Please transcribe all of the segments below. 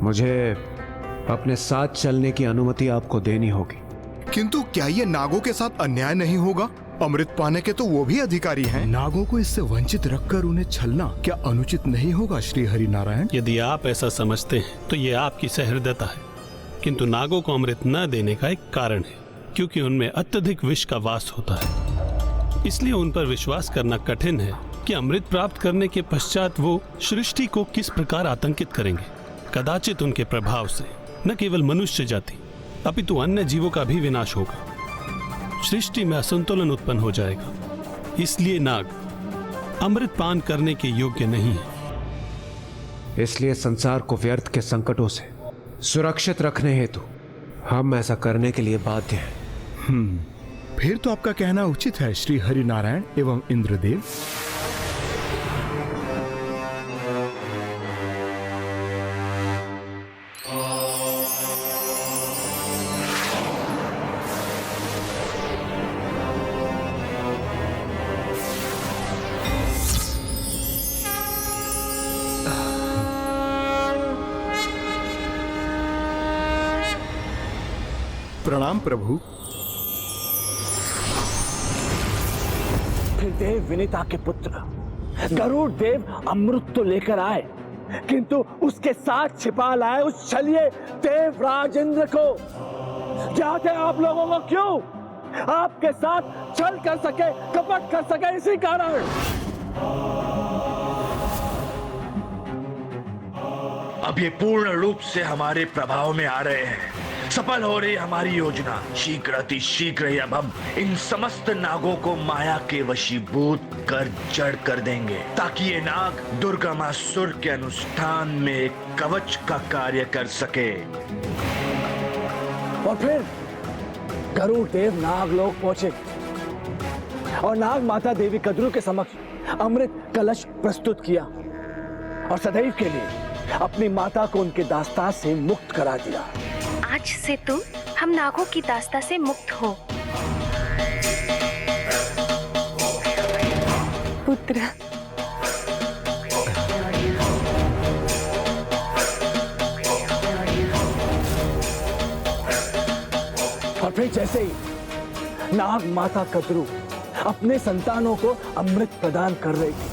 मुझे अपने साथ चलने की अनुमति आपको देनी होगी। किंतु क्या ये नागों के साथ अन्याय नहीं होगा? अमृत पाने के तो वो भी अधिकारी हैं। नागों को इससे वंचित रखकर उन्हें छलना क्या अनुचित नहीं होगा श्री हरि नारायण? यदि आप ऐसा समझते हैं तो ये आपकी सहृदयता है, किंतु नागों को अमृत न देने का एक कारण है, क्योंकि उनमें अत्यधिक विष का वास होता है। इसलिए उन पर विश्वास करना कठिन है कि अमृत प्राप्त करने के पश्चात वो सृष्टि को किस प्रकार आतंकित करेंगे। कदाचित उनके प्रभाव से न केवल मनुष्य जाति अपितु अन्य जीवों का भी विनाश होगा। सृष्टि में असंतुलन उत्पन्न हो जाएगा। इसलिए नाग अमृत पान करने के योग्य नहीं है। इसलिए संसार को व्यर्थ के संकटों से सुरक्षित रखने हेतु हम ऐसा करने के लिए बाध्य हैं। फिर तो आपका कहना उचित है श्री हरि नारायण एवं इंद्रदेव। प्रणाम प्रभु। फिर देव विनीता के पुत्र गरुड़ देव अमृत तो लेकर आए, किंतु उसके साथ छिपा लाए उस छलिए देवराज इंद्र को। चाहते आप लोगों को क्यों? आपके साथ छल कर सके, कपट कर सके, इसी कारण। अब ये पूर्ण रूप से हमारे प्रभाव में आ रहे हैं। सफल हो रही हमारी योजना। शीघ्र अति शीघ्र ही अब हम इन समस्त नागों को माया के वशीभूत कर जड़ कर देंगे, ताकि ये नाग दुर्गमासुर के अनुष्ठान में एक कवच का कार्य कर सके। और फिर गरुड़ देव नागलोक पहुंचे और नाग माता देवी कद्रू के समक्ष अमृत कलश प्रस्तुत किया और सदैव के लिए अपनी माता को उनके दास्तां से मुक्त करा दिया। आज से तुम हम नागों की दास्ता से मुक्त हो। पुत्र, और फिर जैसे ही नाग माता कद्रू अपने संतानों को अमृत प्रदान कर रही थी,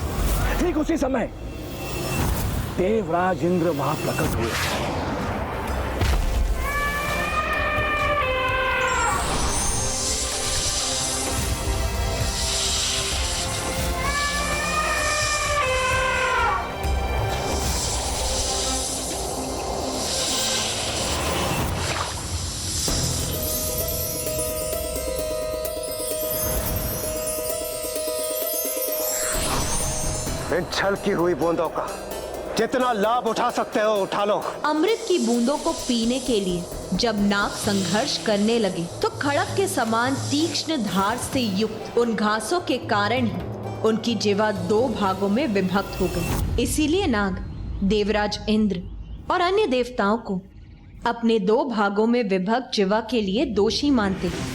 ठीक उसी समय देवराज इंद्र वहां प्रकट हुए। इन छल की हुई बूंदों का जितना लाभ उठा सकते हो उठा लो। अमृत की बूंदों को पीने के लिए जब नाग संघर्ष करने लगे तो खड़क के समान तीक्ष्ण धार से युक्त उन घासों के कारण ही उनकी जिह्वा दो भागों में विभक्त हो गई। इसीलिए नाग देवराज इंद्र और अन्य देवताओं को अपने दो भागों में विभक्त जिह्वा के लिए दोषी मानते हैं।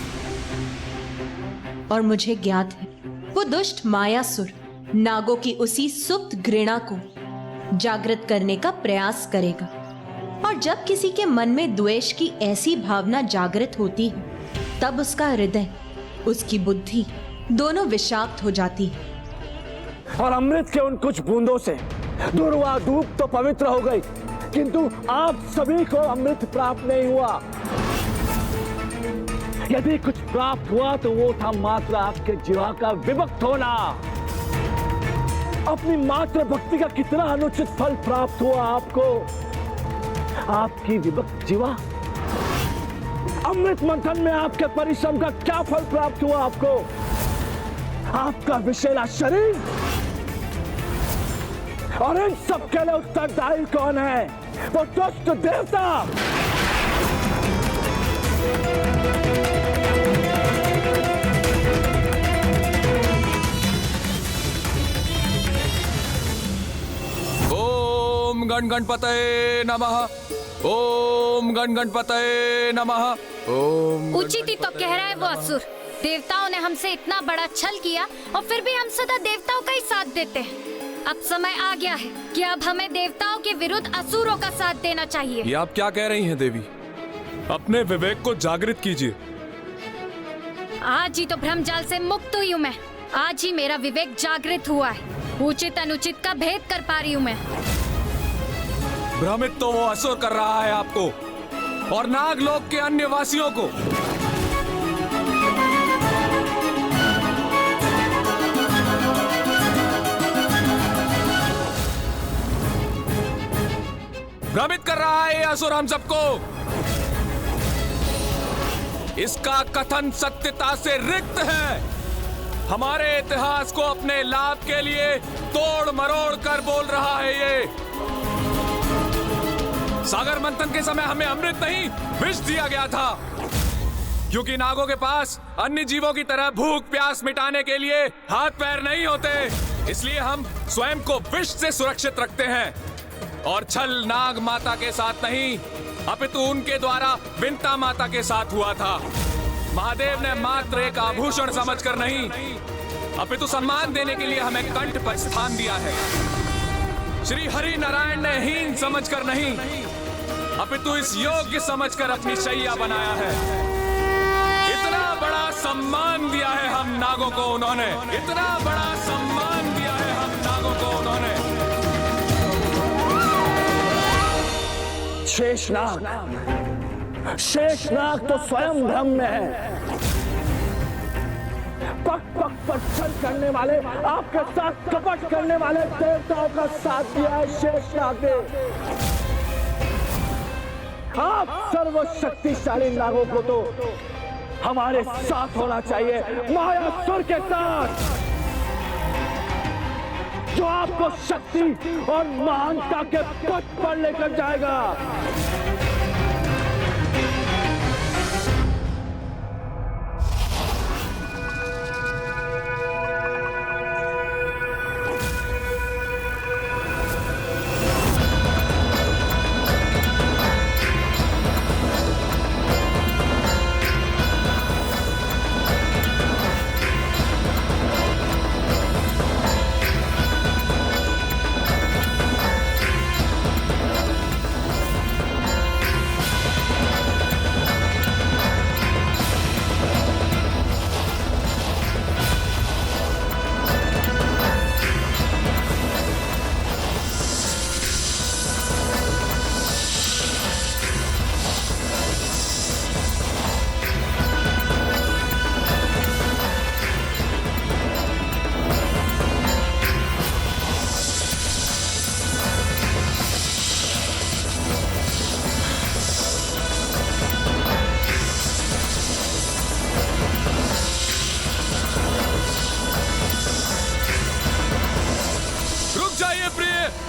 और मुझे ज्ञात है वो दुष्ट मायासुर नागों की उसी सुप्त घृणा को जागृत करने का प्रयास करेगा। और जब किसी के मन में द्वेष की ऐसी भावना जागृत होती है, तब उसका हृदय, उसकी बुद्धि दोनों विषाक्त हो जाती है। और अमृत के उन कुछ बूंदों से दुर्वा धूप तो पवित्र हो गई, किंतु आप सभी को अमृत प्राप्त नहीं हुआ। यदि कुछ प्राप्त हुआ तो वो था मात्र आपके जीवा का विभक्त होना। अपनी मात्र भक्ति का कितना अनुचित फल प्राप्त हुआ आपको। आपकी विभक्त जीवा। अमृत मंथन में आपके परिश्रम का क्या फल प्राप्त हुआ आपको? आपका विषैला शरीर। और इन सब के लिए उत्तरदायी कौन है? वो दुष्ट देवता। ओम गण गणपतये नमः। ओम गण गणपतये नमः। ओम। उचित ही तो कह रहा है वो असुर। देवताओं ने हमसे इतना बड़ा छल किया और फिर भी हम सदा देवताओं का ही साथ देते हैं। अब समय आ गया है कि अब हमें देवताओं के विरुद्ध असुरों का साथ देना चाहिए। ये आप क्या कह रही हैं देवी? अपने विवेक को जागृत कीजिए। आज ही तो भ्रमजाल से मुक्त हुई हूँ मैं। आज ही मेरा विवेक जागृत हुआ है। उचित अनुचित का भेद कर पा रही हूँ मैं। भ्रमित तो वो असुर कर रहा है आपको और नागलोक के अन्य वासियों को। भ्रमित कर रहा है ये असुर हम सबको। इसका कथन सत्यता से रिक्त है। हमारे इतिहास को अपने लाभ के लिए तोड़ मरोड़ कर बोल रहा है ये। सागर मंथन के समय हमें अमृत नहीं विष दिया गया था, क्योंकि नागों के पास अन्य जीवों की तरह भूख प्यास मिटाने के लिए हाथ पैर नहीं होते। इसलिए हम स्वयं को विष से सुरक्षित रखते हैं। और छल नाग माता के साथ नहीं, अपितु उनके द्वारा विंता माता के साथ हुआ था। महादेव ने मात्र एक आभूषण समझकर नहीं, अपितु सम्मान देने के लिए हमें कंठ पर स्थान दिया है। श्री हरि नारायण ने हीन समझकर नहीं, अपितु इस योग्य समझकर अपनी शैया बनाया है। इतना बड़ा सम्मान दिया है हम नागों को उन्होंने। इतना बड़ा सम्मान दिया है हम नागों को उन्होंने। शेषनाग तो स्वयं भ्रम में है। पक पक पर छल करने वाले, आपके साथ कपट करने वाले देवताओं का साथ दिया है शेषनाग ने। आप सर्वशक्तिशाली नागों को तो हमारे साथ होना चाहिए, मायासुर के साथ, जो आपको शक्ति और महानता के पथ पर लेकर जाएगा।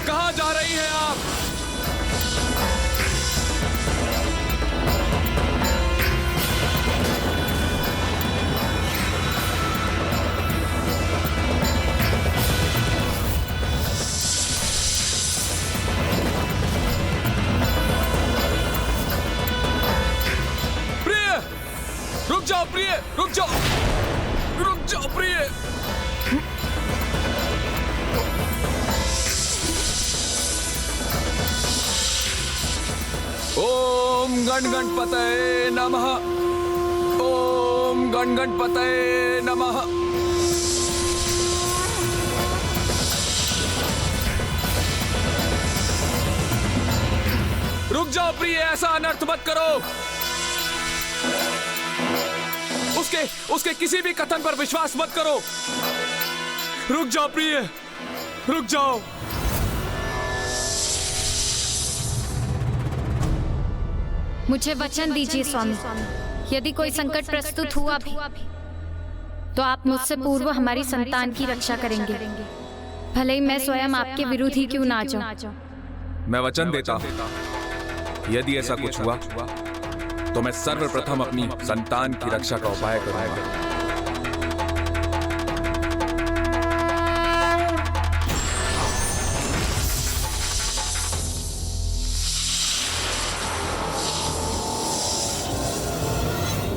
कहां जा रही हैं आप? प्रिय, रुक जाओ प्रिय, रुक जाओ, रुक जाओ प्रिय। ओम गण गणपतये नमः। ओम गण गणपतये नमः। रुक जाओ प्रिय, ऐसा अनर्थ मत करो। उसके किसी भी कथन पर विश्वास मत करो। रुक जाओ प्रिय, रुक जाओ। मुझे वचन दीजिए स्वामी, यदि कोई संकट प्रस्तुत हुआ भी तो आप मुझसे पूर्व हमारी संतान की रक्षा करेंगे, भले ही मैं स्वयं आपके विरुद्ध ही क्यों ना जाऊं। मैं वचन देता हूं, यदि ऐसा कुछ हुआ तो मैं सर्वप्रथम अपनी संतान की रक्षा का उपाय करूंगा।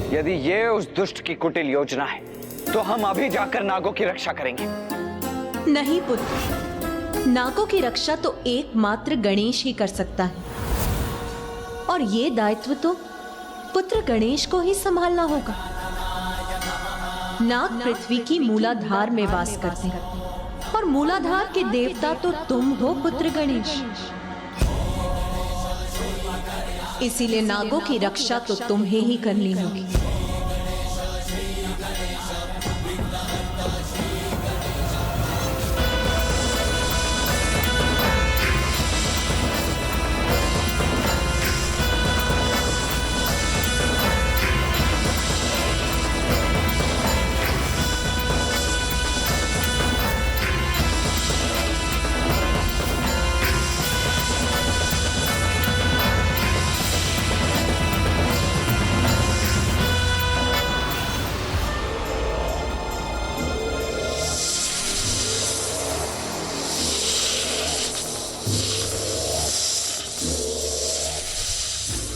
यदि ये उस दुष्ट की कुटिल योजना है तो हम अभी जाकर नागों की रक्षा करेंगे। नहीं पुत्र, नागों की रक्षा तो एकमात्र गणेश ही कर सकता है, और ये दायित्व तो पुत्र गणेश को ही संभालना होगा। नाग पृथ्वी की मूलाधार में वास करते हैं, और मूलाधार के देवता तो तुम हो पुत्र गणेश। इसीलिए नागों की रक्षा तो तुम्हें ही करनी होगी।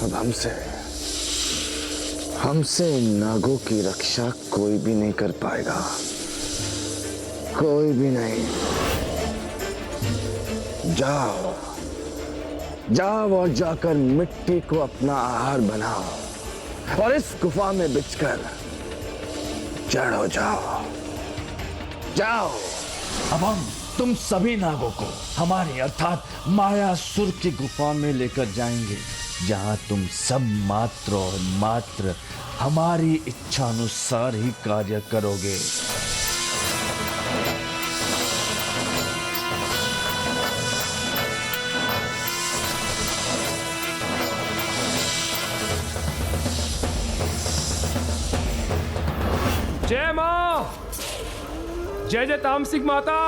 अब हमसे इन नागों की रक्षा कोई भी नहीं कर पाएगा, कोई भी नहीं। जाओ जाओ और जाकर मिट्टी को अपना आहार बनाओ और इस गुफा में बिछकर जड़ हो जाओ। जाओ। अब हम तुम सभी नागों को हमारी अर्थात मायासुर की गुफा में लेकर जाएंगे, जहां तुम सब मात्र और मात्र हमारी इच्छा अनुसार ही कार्य करोगे। जय मां, जय जय तामसिक माता।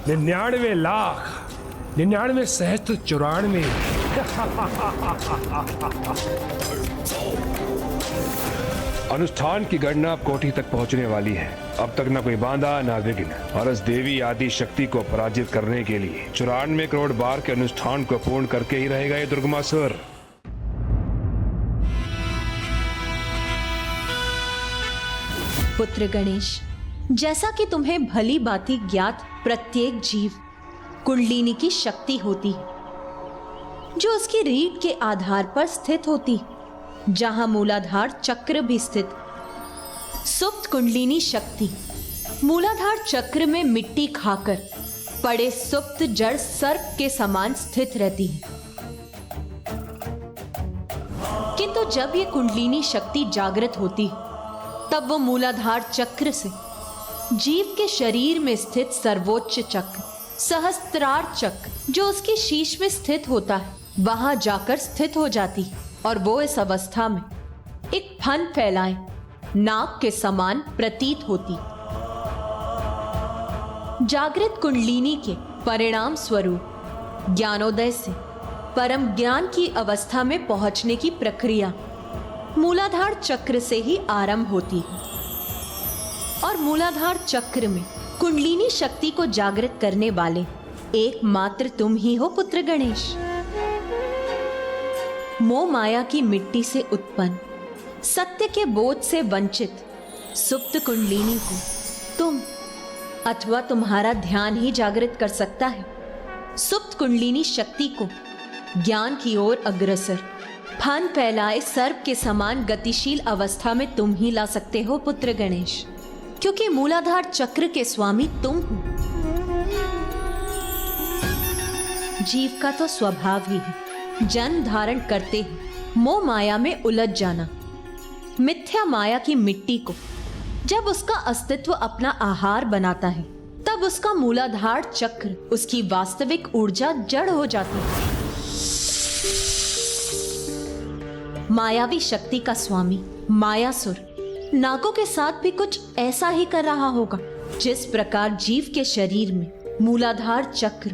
निन्यानवे लाख 99 सहस्त्र 94। अनुष्ठान की गणना अब कोठी तक पहुंचने वाली है। अब तक न कोई बांधा न विघ्न, और इस देवी आदि शक्ति को पराजित करने के लिए 94 करोड़ बार के अनुष्ठान को पूर्ण करके ही रहेगा ये दुर्गमासुर। पुत्र गणेश, जैसा कि तुम्हें भली भांति ज्ञात, प्रत्येक जीव कुंडलिनी की शक्ति होती है, जो उसकी रीढ़ के आधार पर स्थित होती है, जहां मूलाधार चक्र भी स्थित। सुप्त कुंडलिनी शक्ति मूलाधार चक्र में मिट्टी खाकर पड़े सुप्त जड़ सर्प के समान स्थित रहती है। किंतु जब ये कुंडलिनी शक्ति जागृत होती है, तब वो मूलाधार चक्र से जीव के शरीर में स्थित सर्वोच्च चक्र, सहस्त्रार चक्र, जो उसके शीश में स्थित होता है, वहां जाकर स्थित हो जाती है, और वो इस अवस्था में एक फन फैलाए नाग के समान प्रतीत होती। जागृत कुंडलिनी के परिणाम स्वरूप ज्ञानोदय से परम ज्ञान की अवस्था में पहुंचने की प्रक्रिया मूलाधार चक्र से ही आरंभ होती है, और मूलाधार चक्र में कुंडलिनी शक्ति को जागृत करने वाले एकमात्र तुम ही हो पुत्र गणेश। मोह माया की मिट्टी से उत्पन्न, सत्य के बोध से वंचित सुप्त कुंडलिनी को तुम अथवा तुम्हारा ध्यान ही जागृत कर सकता है। सुप्त कुंडलिनी शक्ति को ज्ञान की ओर अग्रसर, फन फैलाए सर्प के समान गतिशील अवस्था में तुम ही ला सकते हो पुत्र गणेश, क्योंकि मूलाधार चक्र के स्वामी तुम हो। जीव का तो स्वभाव ही है जन्म धारण करते ही मोह माया में उलझ जाना। मिथ्या माया की मिट्टी को जब उसका अस्तित्व अपना आहार बनाता है, तब उसका मूलाधार चक्र, उसकी वास्तविक ऊर्जा जड़ हो जाती है। मायावी शक्ति का स्वामी मायासुर नागों के साथ भी कुछ ऐसा ही कर रहा होगा। जिस प्रकार जीव के शरीर में मूलाधार चक्र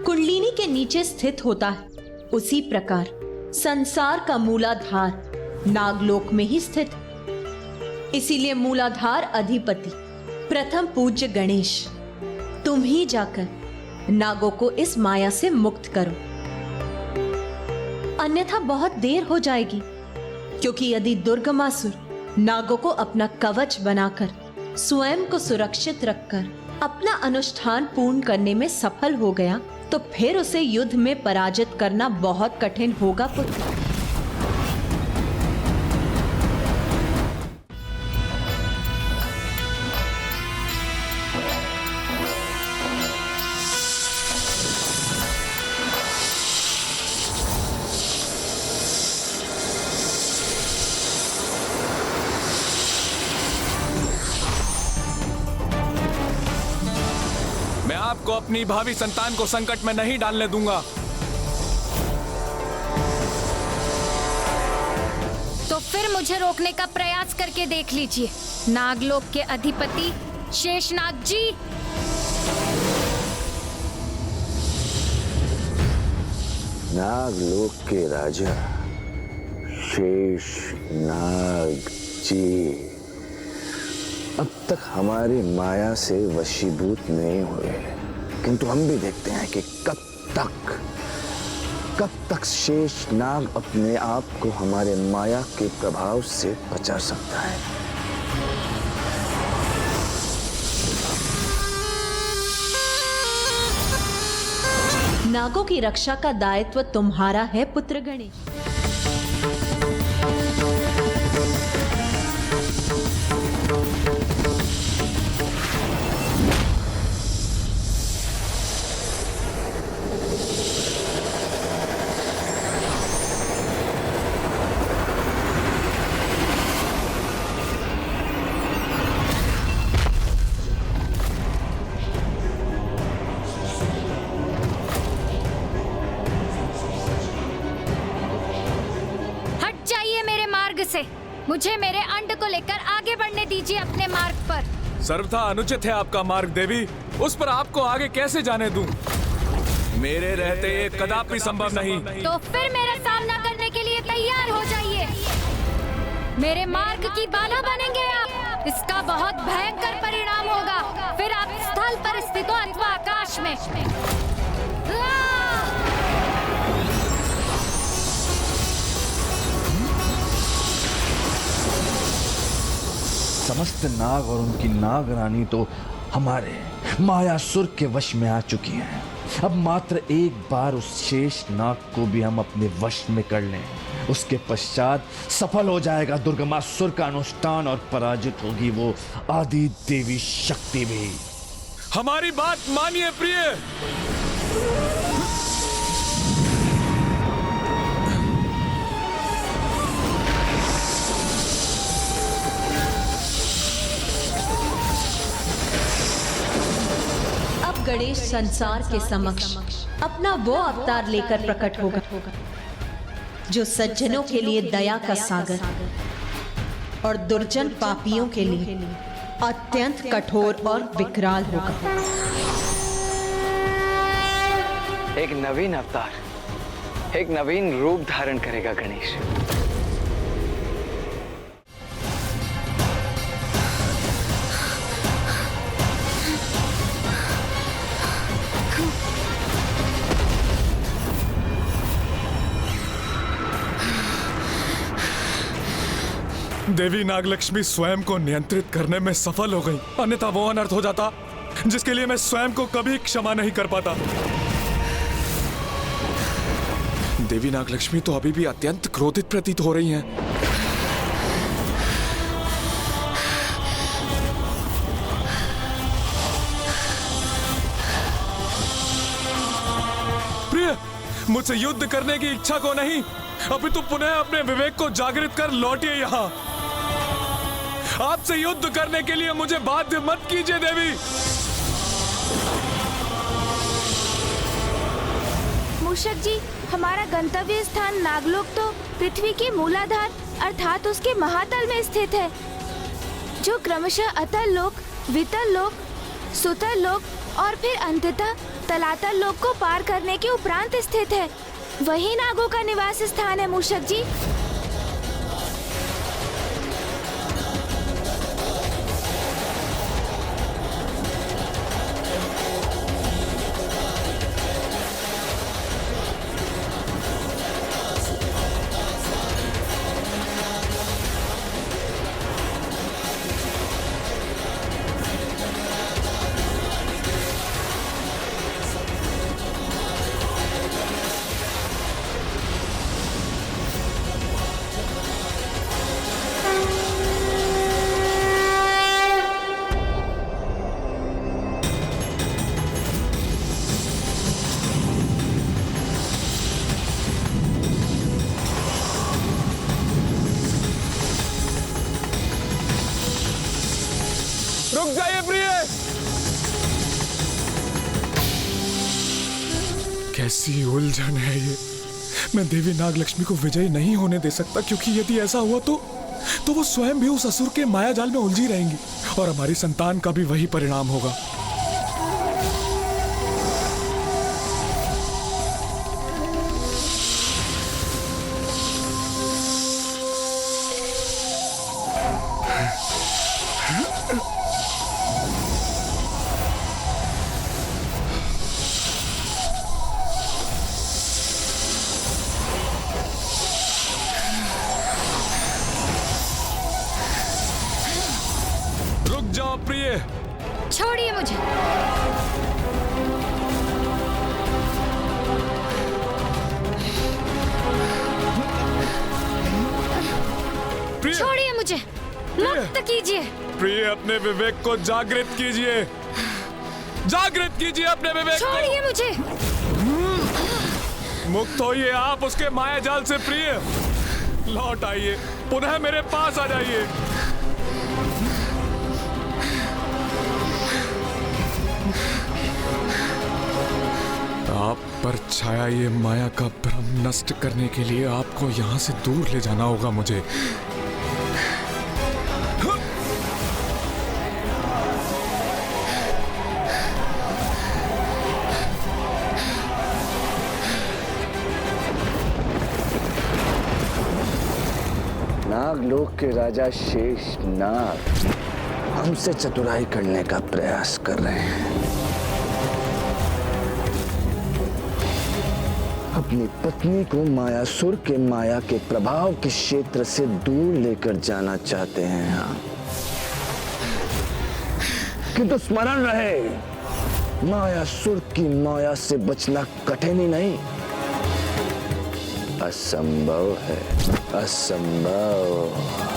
कुंडलिनी के नीचे स्थित होता है, उसी प्रकार संसार का मूलाधार नागलोक में ही स्थित। इसीलिए मूलाधार अधिपति प्रथम पूज्य गणेश, तुम ही जाकर नागों को इस माया से मुक्त करो, अन्यथा बहुत देर हो जाएगी। क्योंकि यदि दुर्गमासुर नागों को अपना कवच बनाकर स्वयं को सुरक्षित रखकर अपना अनुष्ठान पूर्ण करने में सफल हो गया, तो फिर उसे युद्ध में पराजित करना बहुत कठिन होगा पुत्र। मैं आपको अपनी भावी संतान को संकट में नहीं डालने दूंगा। तो फिर मुझे रोकने का प्रयास करके देख लीजिए नागलोक के अधिपति शेषनाग जी। नागलोक के राजा शेषनाग जी अब तक हमारी माया से वशीभूत नहीं हुए, किंतु हम भी देखते हैं कि कब तक शेषनाग अपने आप को हमारे माया के प्रभाव से बचा सकता है। नागों की रक्षा का दायित्व तुम्हारा है पुत्र गणेश। से मुझे मेरे अंड को लेकर आगे बढ़ने दीजिए अपने मार्ग पर। सर्वथा अनुचित है आपका मार्ग देवी, उस पर आपको आगे कैसे जाने दूं? मेरे रहते ये कदापि संभव नहीं। तो फिर मेरा सामना करने के लिए तैयार हो जाइए। मेरे मार्ग की बाधा बनेंगे आप, इसका बहुत भयंकर परिणाम होगा। फिर आप स्थल पर स्थित हो अथवा आकाश में। समस्त नाग और उनकी नाग रानी तो हमारे मायासुर के वश में आ चुकी हैं। अब मात्र एक बार उस शेष नाग को भी हम अपने वश में कर लें, उसके पश्चात सफल हो जाएगा दुर्गमासुर का अनुष्ठान और पराजित होगी वो आदि देवी शक्ति भी। हमारी बात मानिए प्रिय। गणेश संसार के समक्ष अपना वो अवतार लेकर प्रकट होगा जो सज्जनों के लिए दया का सागर और दुर्जन पापियों के लिए अत्यंत कठोर और विकराल होगा। एक नवीन अवतार, एक नवीन रूप धारण करेगा गणेश। देवी नागलक्ष्मी स्वयं को नियंत्रित करने में सफल हो गई, अन्यथा वो अनर्थ हो जाता जिसके लिए मैं स्वयं को कभी क्षमा नहीं कर पाता। देवी नागलक्ष्मी तो अभी भी अत्यंत क्रोधित प्रतीत हो रही हैं। प्रिय, मुझसे युद्ध करने की इच्छा को नहीं, अभी तो पुनः अपने विवेक को जागृत कर लौटिए यहाँ। आपसे युद्ध करने के लिए मुझे बाध्य मत कीजिए देवी। मूषक जी, हमारा गंतव्य स्थान नागलोक तो पृथ्वी के मूलाधार अर्थात उसके महातल में स्थित है, जो क्रमशः अतल लोक, वितल लोक, सुतल लोक और फिर अंततः तलातल लोक को पार करने के उपरांत स्थित है। वही नागों का निवास स्थान है मूषक जी। रुक जाइए प्रिय। कैसी उलझन है ये। मैं देवी नागलक्ष्मी को विजयी नहीं होने दे सकता, क्योंकि यदि ऐसा हुआ तो वो स्वयं भी उस असुर के माया जाल में उलझी रहेंगी और हमारी संतान का भी वही परिणाम होगा। रुक जाओ प्रिय। छोड़िए मुझे। छोड़िए मुझे, मुक्त कीजिए। प्रिय, अपने विवेक को जागृत कीजिए, जागृत कीजिए अपने विवेक को। छोड़िए मुझे। मुक्त होइए आप उसके माया जाल से प्रिय। लौट आइए, पुनः मेरे पास आ जाइए। आप पर छाया ये माया का भ्रम नष्ट करने के लिए आपको यहाँ से दूर ले जाना होगा मुझे। नागलोक के राजा शेष नाग हमसे चतुराई करने का प्रयास कर रहे हैं। अपनी पत्नी को मायासुर के माया के प्रभाव के क्षेत्र से दूर लेकर जाना चाहते हैं। हाँ, किंतु स्मरण रहे, मायासुर की माया से बचना कठिन ही नहीं, असंभव है, असंभव।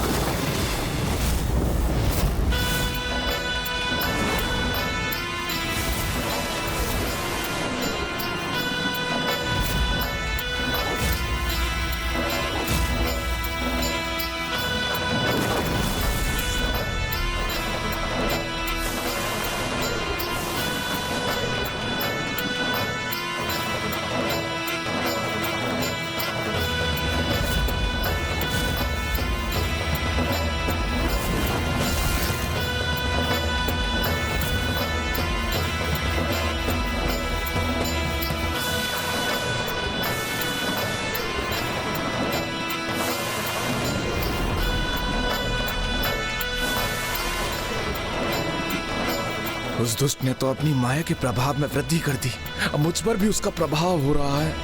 उस दुष्ट ने तो अपनी माया के प्रभाव में वृद्धि कर दी, अब मुझ पर भी उसका प्रभाव हो रहा है।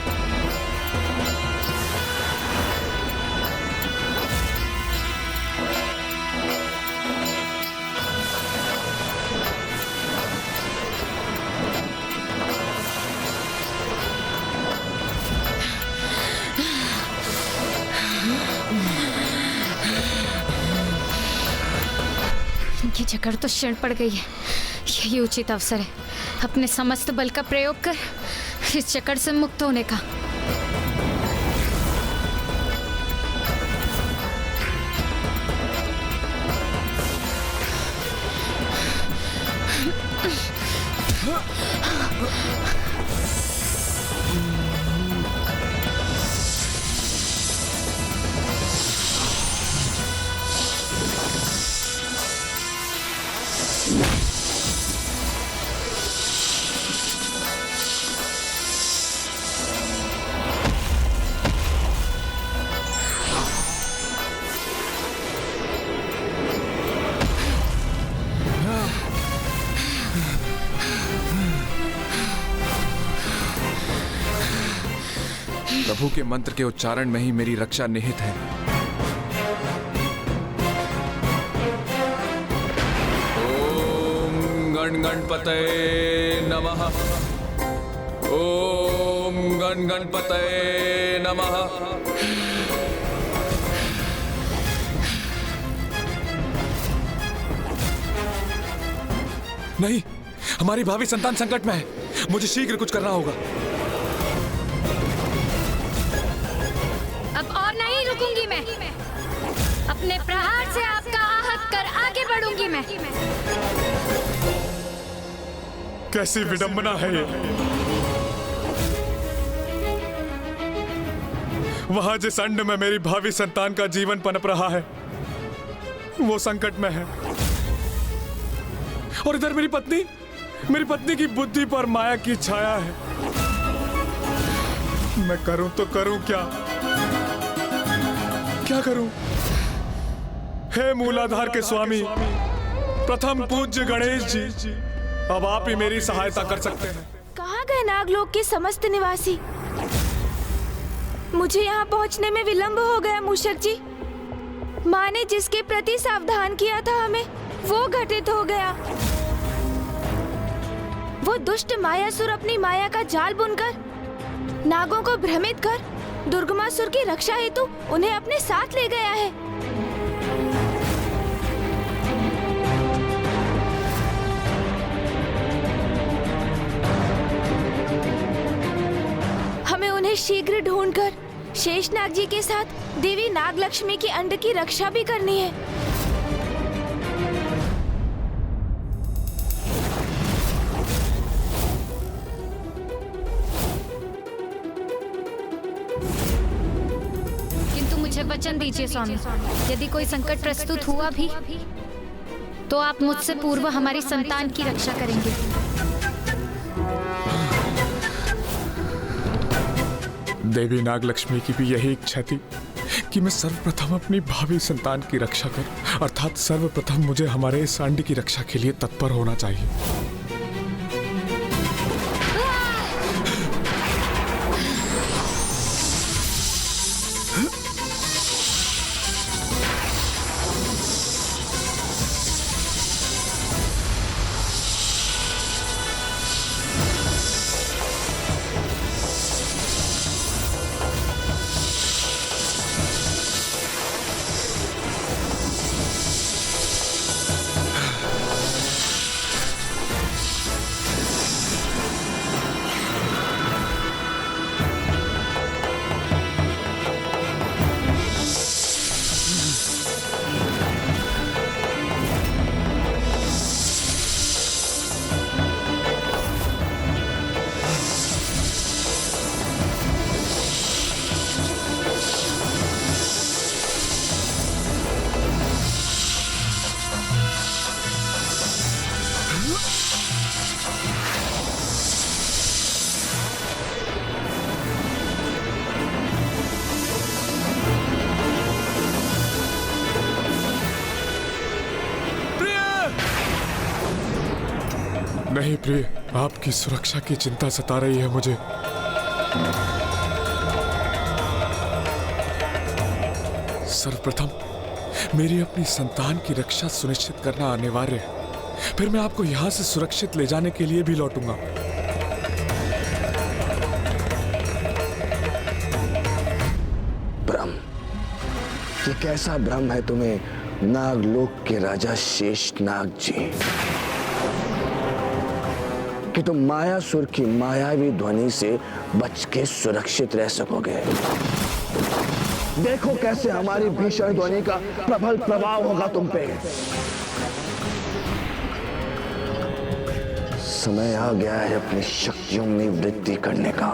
इनकी जकड़ तो क्षण पड़ गई है। यही उचित अवसर है अपने समस्त बल का प्रयोग कर इस चक्कर से मुक्त होने का। प्रभु के मंत्र के उच्चारण में ही मेरी रक्षा निहित है। ओम गण गणपतये नमः। ओम गण गणपतये नमः। नहीं, हमारी भावी संतान संकट में है, मुझे शीघ्र कुछ करना होगा। अब और नहीं रुकूंगी मैं। अपने प्रहार से आपका आहत रख कर आगे बढ़ूंगी मैं। कैसी विडंबना है ये। वहां जिस अंड में मेरी भावी संतान का जीवन पनप रहा है वो संकट में है, और इधर मेरी पत्नी की बुद्धि पर माया की छाया है। मैं करूं तो करूं क्या करूं? हे मूलाधार के स्वामी, प्रथम पूज्य गणेश जी, अब आप ही मेरी सहायता कर सकते हैं। कहाँ गए नागलोक के समस्त निवासी? मुझे यहाँ पहुँचने में विलंब हो गया मूषक जी। माँ ने जिसके प्रति सावधान किया था हमें, वो घटित हो गया। वो दुष्ट मायासुर अपनी माया का जाल बुनकर नागों को भ्रमित कर दुर्गमासुर की रक्षा हेतु उन्हें अपने साथ ले गया है। हमें उन्हें शीघ्र ढूंढकर शेषनाग जी के साथ देवी नागलक्ष्मी की अंड की रक्षा भी करनी है। किंतु मुझे वचन दीजिए स्वामी, यदि कोई संकट प्रस्तुत हुआ भी तो आप मुझसे पूर्व हमारी संतान की रक्षा करेंगे। देवी नागलक्ष्मी की भी यही इच्छा थी कि मैं सर्वप्रथम अपनी भावी संतान की रक्षा करूं, अर्थात सर्वप्रथम मुझे हमारे इस अंड की रक्षा के लिए तत्पर होना चाहिए। नहीं प्रिय, आपकी सुरक्षा की चिंता सता रही है मुझे। सर्वप्रथम मेरी अपनी संतान की रक्षा सुनिश्चित करना अनिवार्य है, फिर मैं आपको यहां से सुरक्षित ले जाने के लिए भी लौटूंगा। भ्रम, ये कैसा भ्रम है तुम्हें नागलोक के राजा शेषनाग जी, कि तुम मायासुर की मायावी ध्वनि से बच के सुरक्षित रह सकोगे। देखो कैसे हमारी भीषण ध्वनि का प्रबल प्रभाव होगा तुम पे। समय आ गया है अपनी शक्तियों में वृद्धि करने का।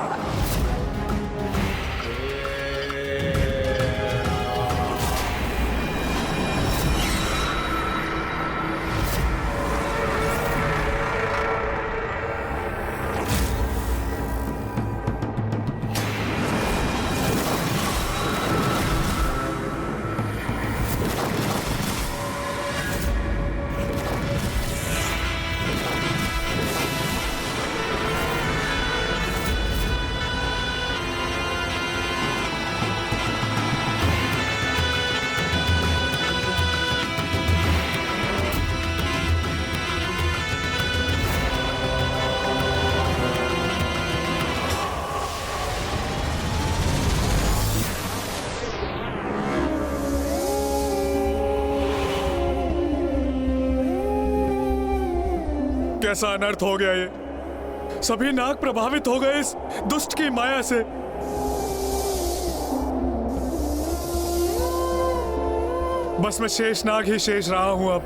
कैसा अनर्थ हो गया ये। सभी नाग प्रभावित हो गए इस दुष्ट की माया से। बस मैं शेषनाग ही शेष रहा हूं अब।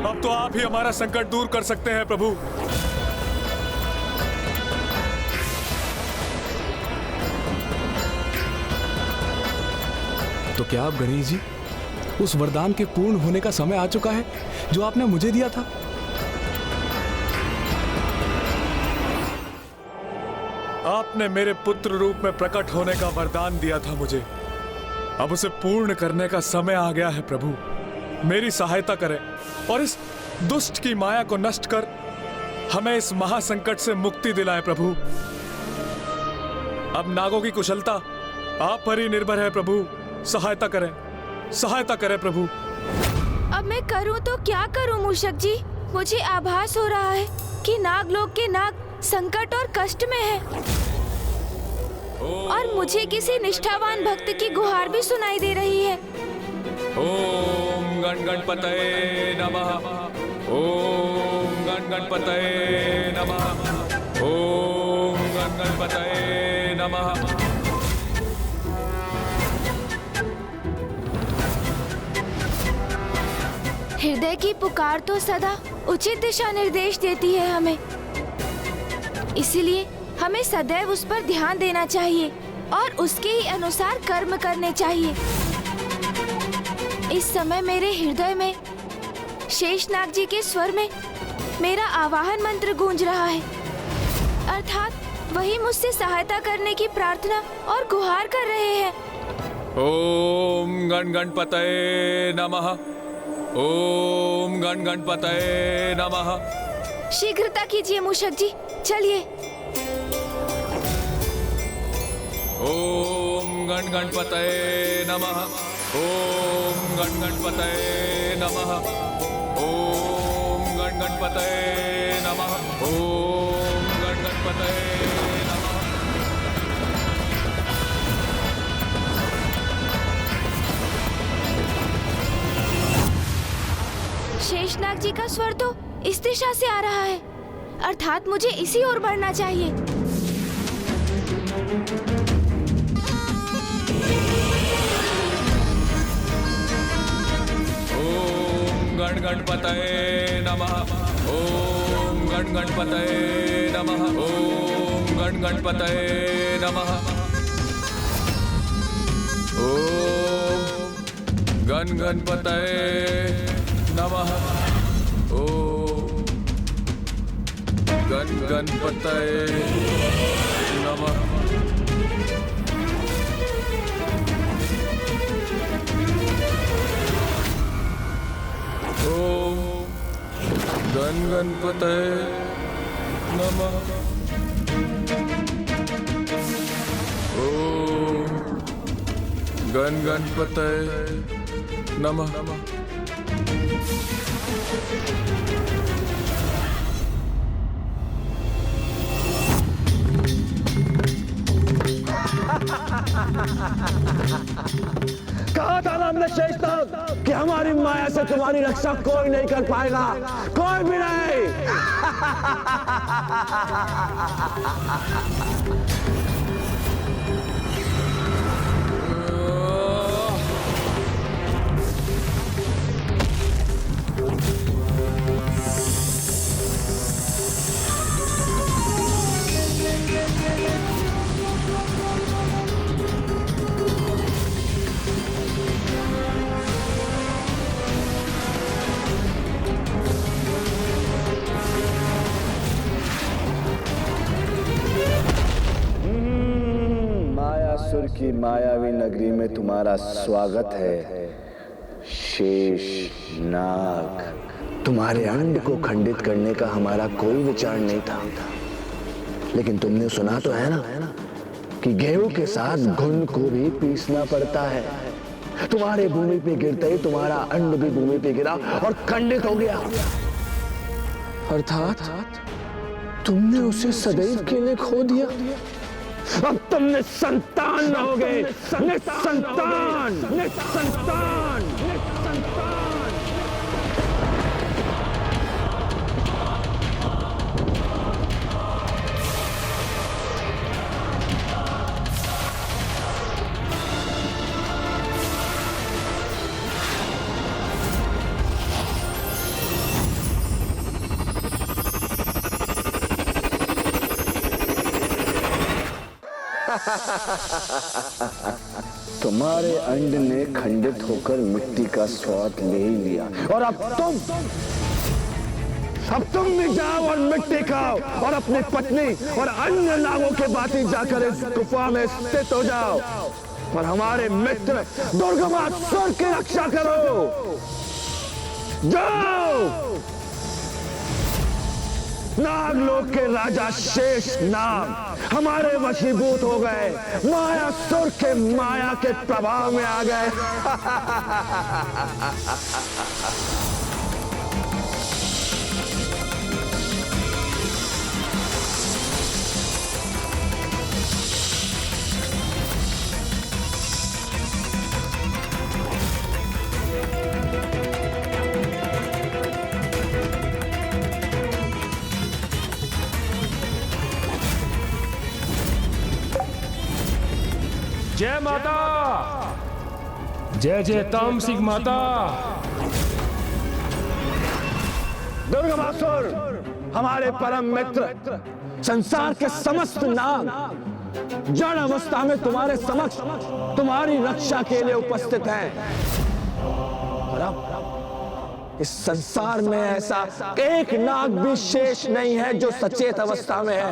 अब तो आप ही हमारा संकट दूर कर सकते हैं प्रभु। तो क्या आप गणेश जी, उस वरदान के पूर्ण होने का समय आ चुका है जो आपने मुझे दिया था? आपने मेरे पुत्र रूप में प्रकट होने का वरदान दिया था मुझे। अब उसे पूर्ण करने का समय आ गया है प्रभु। मेरी सहायता करें और इस दुष्ट की माया को नष्ट कर हमें इस महासंकट से मुक्ति दिलाएं प्रभु। अब नागों की कुशलता आप पर ही निर्भर है प्रभु। सहायता करें, सहायता करें प्रभु। अब मैं करूं तो क्या करूं मूषक जी? मुझे आभास हो रहा है कि नागलोक के नाग संकट और कष्ट में है और मुझे किसी निष्ठावान भक्त की गुहार भी सुनाई दे रही है। ओम गण गणपतये नमः। ओम गण गणपतये नमः। ओम गण गणपतये नमः। हृदय की पुकार तो सदा उचित दिशा निर्देश देती है हमें, इसलिए हमें सदैव उस पर ध्यान देना चाहिए और उसके ही अनुसार कर्म करने चाहिए। इस समय मेरे हृदय में शेषनाग जी के स्वर में मेरा आवाहन मंत्र गूंज रहा है, अर्थात वही मुझसे सहायता करने की प्रार्थना और गुहार कर रहे हैं। ओम गण गणपतये नमः। ओम गण गणपतये नमः। शीघ्रता कीजिए मूषक जी, चलिए। ओम गण गणपतये नमः। ओम गण गणपतये नमः। ओम गण गणपतये नमः। ओम गण गणपतये नमः। शेषनाग जी का स्वर तो इस दिशा से आ रहा है, अर्थात मुझे इसी ओर बढ़ना चाहिए। ओम गण गणपतये नमः। ओम गण गणपतये नमः। ओम गण गणपतये नमः। ओम गण गणपतये नमः। ओम गण गणपतये नमः। ओम गण गणपतये नमः। ओम गण गणपतये नमः। कहा था ना हमने शेषनाग कि हमारी माया से तुम्हारी रक्षा कोई नहीं कर पाएगा, कोई भी नहीं। मायासुर की मायावी नगरी में तुम्हारा स्वागत है शेषनाग। तुम्हारे अंड को खंडित करने का हमारा कोई विचार नहीं था, लेकिन तुमने सुना तो है ना कि गेहूं के साथ घुन को भी पीसना पड़ता है। तुम्हारे भूमि पे गिरते ही तुम्हारा अंड भी भूमि पे गिरा और खंडित हो गया, अर्थात तुमने उसे सदैव के लिए खो दिया। अब तुम निसंतान रहोगे, निसंतान, निसंतान, निसंतान। तुम्हारे अंड ने खंडित होकर मिट्टी का स्वाद ले ही लिया और अब तुम भी जाओ और मिट्टी खाओ और अपनी पत्नी और अन्य नागों के बाती जाकर इस गुफा में स्थित हो जाओ और हमारे मित्र दुर्गमासुर की रक्षा करो। जाओ। नागलोक के राजा शेष नाग हमारे वशीभूत हो गए, मायासुर के माया के प्रभाव में आ गए। जय माता, जय जय तामसिक माता। दुर्गमासुर हमारे परम मित्र, संसार के समस्त नाग जड़ अवस्था में तुम्हारे समक्ष तुम्हारी रक्षा के लिए उपस्थित हैं। और अब इस संसार में ऐसा एक नाग भी शेष नहीं है जो सचेत अवस्था में है।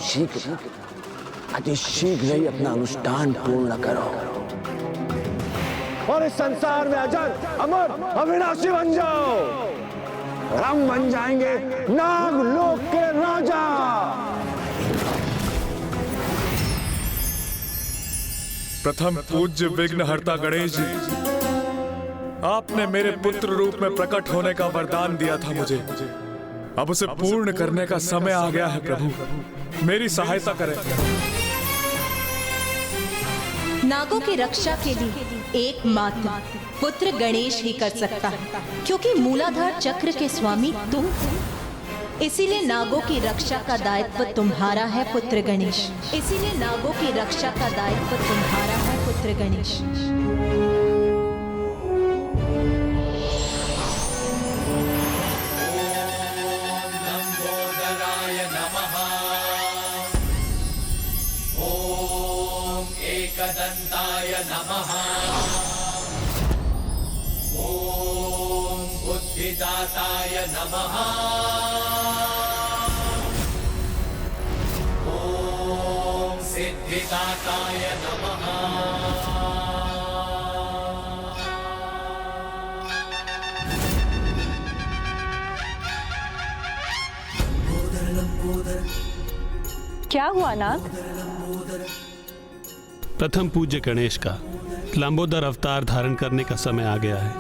शीघ्र, अति शीघ्र ही अपना अनुष्ठान पूर्ण करो और इस संसार में अजर, अमर, अविनाशी बन जाओ। हम बन जाएंगे नागलोक के राजा। प्रथम पूज्य विघ्नहर्ता गणेश जी, आपने मेरे पुत्र रूप में प्रकट होने का वरदान दिया था मुझे। अब उसे पूर्ण करने का समय आ गया है प्रभु, मेरी सहायता करें। नागों की रक्षा के लिए एकमात्र पुत्र गणेश ही कर सकता है, क्योंकि मूलाधार चक्र के स्वामी तुम हो। इसीलिए नागों की रक्षा का दायित्व तुम्हारा है पुत्र गणेश। इसीलिए नागों की रक्षा का दायित्व तुम्हारा है पुत्र गणेश। एकदन्ताय नमः। ओम बुद्धिदाताय नमः। ओम सिद्धिदाताय नमः। क्या हुआ नाग? प्रथम पूज्य गणेश का लंबोदर अवतार धारण करने का समय आ गया है।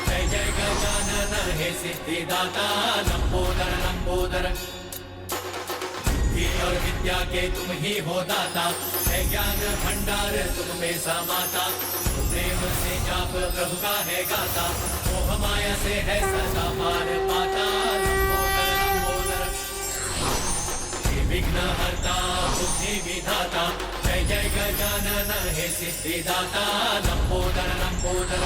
जय जय गजानन हे सिद्धिदाता लंबोदर लंबोदर। और विद्या के तुम ही हो दाता, है ज्ञान भंडार तुम में समाता। प्रेम से जाप प्रभु का है गाता, मोह माया से है सदा पार पाता। विघ्नहर्ता बुद्धि विधाता, जय जय गजानन हे सिद्धिदाता लंबोदर लंबोदर।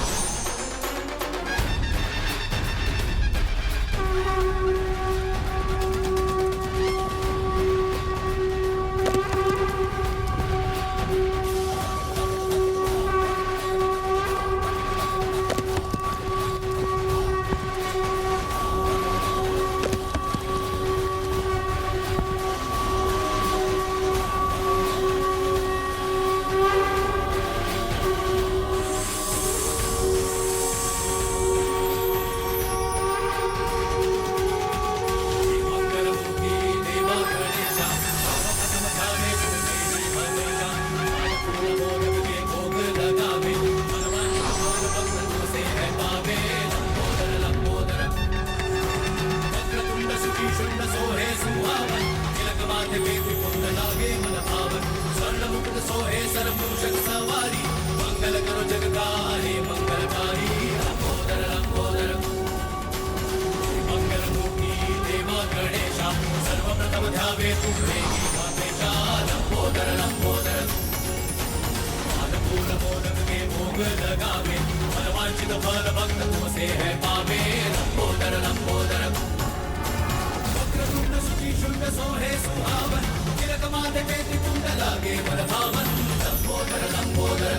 मनोहे सुहावन तिलक माथे पे कुंड लागे वर भावन लंबोदर लंबोदर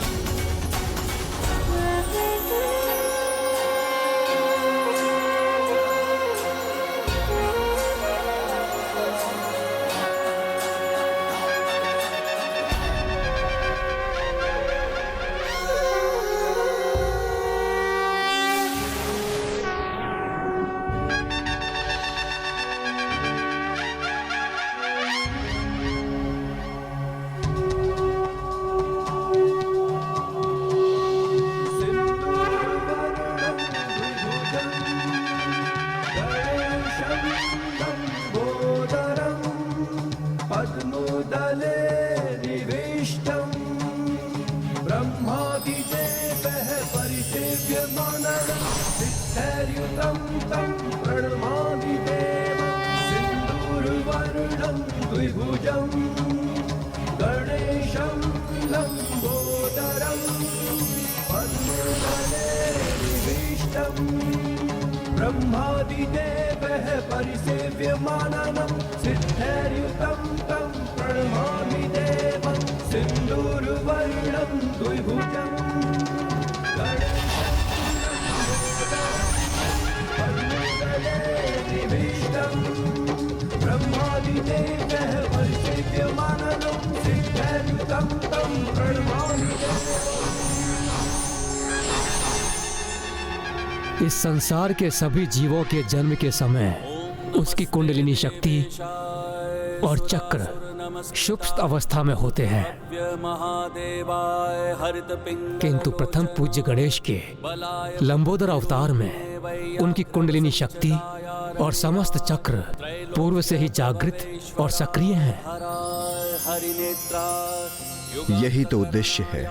ब्रह्मादिदेवः परिसेव्यमाननं सिद्धैर्युतं तं प्रणमामि देवं सिन्दूरवर्णं द्विभुजं ब्रह्मादिदेवः परिसेव्यमाननं सिद्धैर्युतं तं प्रणमामि देवं। इस संसार के सभी जीवों के जन्म के समय उसकी कुंडलिनी शक्ति और चक्र सुप्त अवस्था में होते हैं, किंतु प्रथम पूज्य गणेश के लंबोदर अवतार में उनकी कुंडलिनी शक्ति और समस्त चक्र पूर्व से ही जागृत और सक्रिय हैं। यही तो उद्देश्य है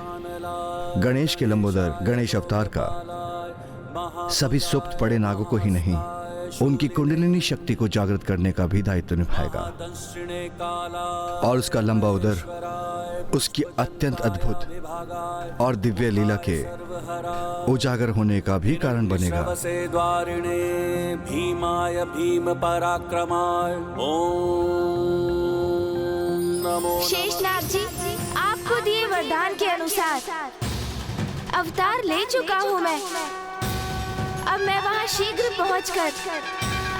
गणेश के लंबोदर गणेश अवतार का। सभी सुप्त पड़े नागों को ही नहीं, उनकी कुंडलिनी शक्ति को जागृत करने का भी दायित्व निभाएगा और उसका लंबा उदर उसकी अत्यंत अद्भुत और दिव्य लीला के उजागर होने का भी कारण बनेगा। भीमाय भीम पराक्रमाय ओम नमो। शेषनाग जी, आपको दिए वरदान के अनुसार अवतार ले चुका हूँ मैं। अब मैं वहाँ शीघ्र पहुँचकर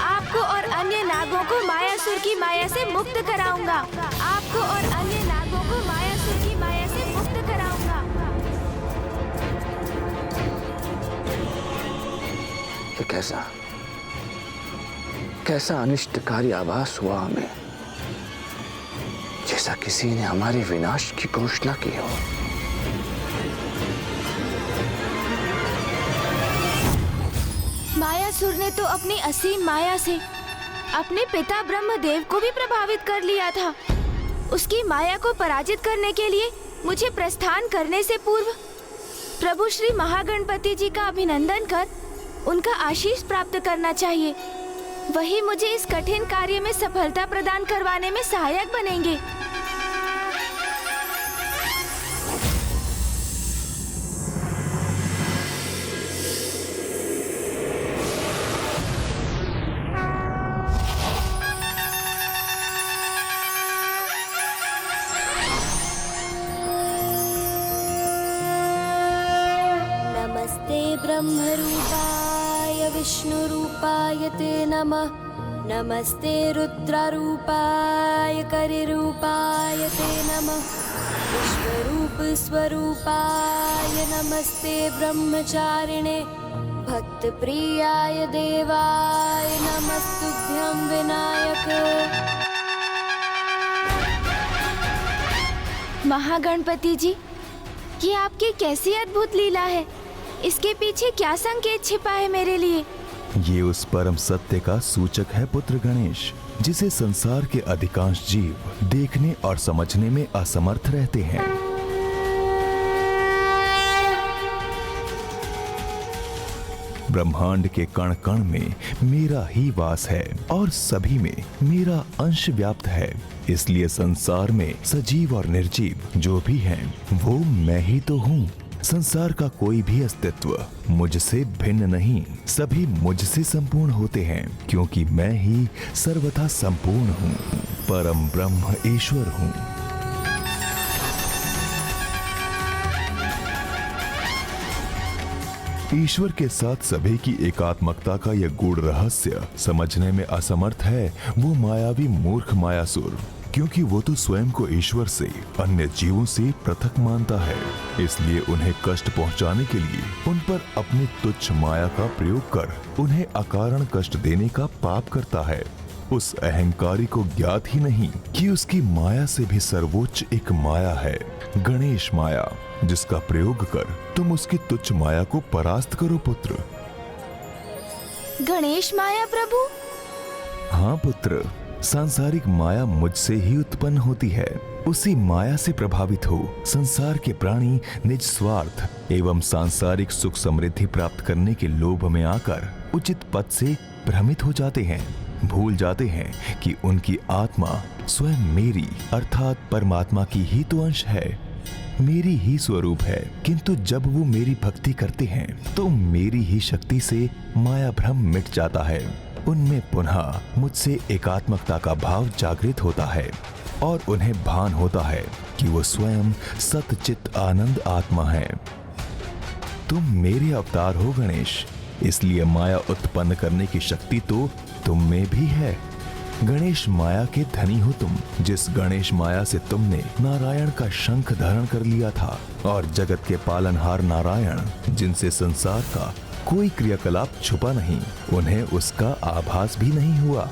आपको और अन्य नागों को मायासुर की माया से मुक्त कराऊंगा। आपको और अन्य नागों को मायासुर की माया से मुक्त कराऊंगा। ये कैसा अनिष्टकारी आभास हुआ हमें, जैसा किसी ने हमारे विनाश की घोषणा की हो। मायासुर ने तो अपनी असीम माया से अपने पिता ब्रह्मदेव को भी प्रभावित कर लिया था। उसकी माया को पराजित करने के लिए मुझे प्रस्थान करने से पूर्व प्रभु श्री महागणपति जी का अभिनंदन कर उनका आशीष प्राप्त करना चाहिए। वही मुझे इस कठिन कार्य में सफलता प्रदान करवाने में सहायक बनेंगे। ब्रह्मरूपाय विष्णुरूपाय ते नमः। नमस्ते रुद्ररूपाय करिरूपाय ते नमः। विश्वरूप स्वरूपाय नमस्ते ब्रह्मचारिणे भक्तप्रियाय देवाय नमस्तुभ्यं विनायक। महागणपति जी, ये आपकी कैसी अद्भुत लीला है। इसके पीछे क्या संकेत छिपा है मेरे लिए? ये उस परम सत्य का सूचक है पुत्र गणेश, जिसे संसार के अधिकांश जीव देखने और समझने में असमर्थ रहते हैं। ब्रह्मांड के कण कण में मेरा ही वास है और सभी में मेरा अंश व्याप्त है। इसलिए संसार में सजीव और निर्जीव जो भी हैं, वो मैं ही तो हूँ। संसार का कोई भी अस्तित्व मुझसे भिन्न नहीं, सभी मुझसे संपूर्ण होते हैं, क्योंकि मैं ही सर्वथा संपूर्ण हूँ, परम ब्रह्म ईश्वर हूँ। ईश्वर के साथ सभी की एकात्मकता का यह गूढ़ रहस्य समझने में असमर्थ है वो मायावी मूर्ख मायासुर, क्योंकि वो तो स्वयं को ईश्वर से, अन्य जीवों से पृथक मानता है। इसलिए उन्हें कष्ट पहुंचाने के लिए उन पर अपनी तुच्छ माया का प्रयोग कर उन्हें अकारण कष्ट देने का पाप करता है। उस अहंकारी को ज्ञात ही नहीं कि उसकी माया से भी सर्वोच्च एक माया है, गणेश माया, जिसका प्रयोग कर तुम उसकी तुच्छ माया को परास्त करो पुत्र। गणेश माया प्रभु? हाँ पुत्र, सांसारिक माया मुझसे ही उत्पन्न होती है। उसी माया से प्रभावित हो संसार के प्राणी निज स्वार्थ एवं सांसारिक सुख समृद्धि प्राप्त करने के लोभ में आकर उचित पद से भ्रमित हो जाते हैं, भूल जाते हैं कि उनकी आत्मा स्वयं मेरी अर्थात परमात्मा की ही तो अंश है, मेरी ही स्वरूप है। किंतु जब वो मेरी भक्ति करते हैं तो मेरी ही शक्ति से माया भ्रम मिट जाता है, उनमें पुनः मुझसे एकात्मकता का भाव जागृत होता है और उन्हें भान होता है कि वो स्वयं सतचित आनंद आत्मा है। तुम मेरे अवतार हो गणेश, इसलिए माया उत्पन्न करने की शक्ति तो तुम में भी है। गणेश माया के धनी हो तुम, जिस गणेश माया से तुमने नारायण का शंख धारण कर लिया था, और जगत के पालनहार नारायण, जिनसे संसार का कोई क्रियाकलाप छुपा नहीं, उन्हें उसका आभास भी नहीं हुआ।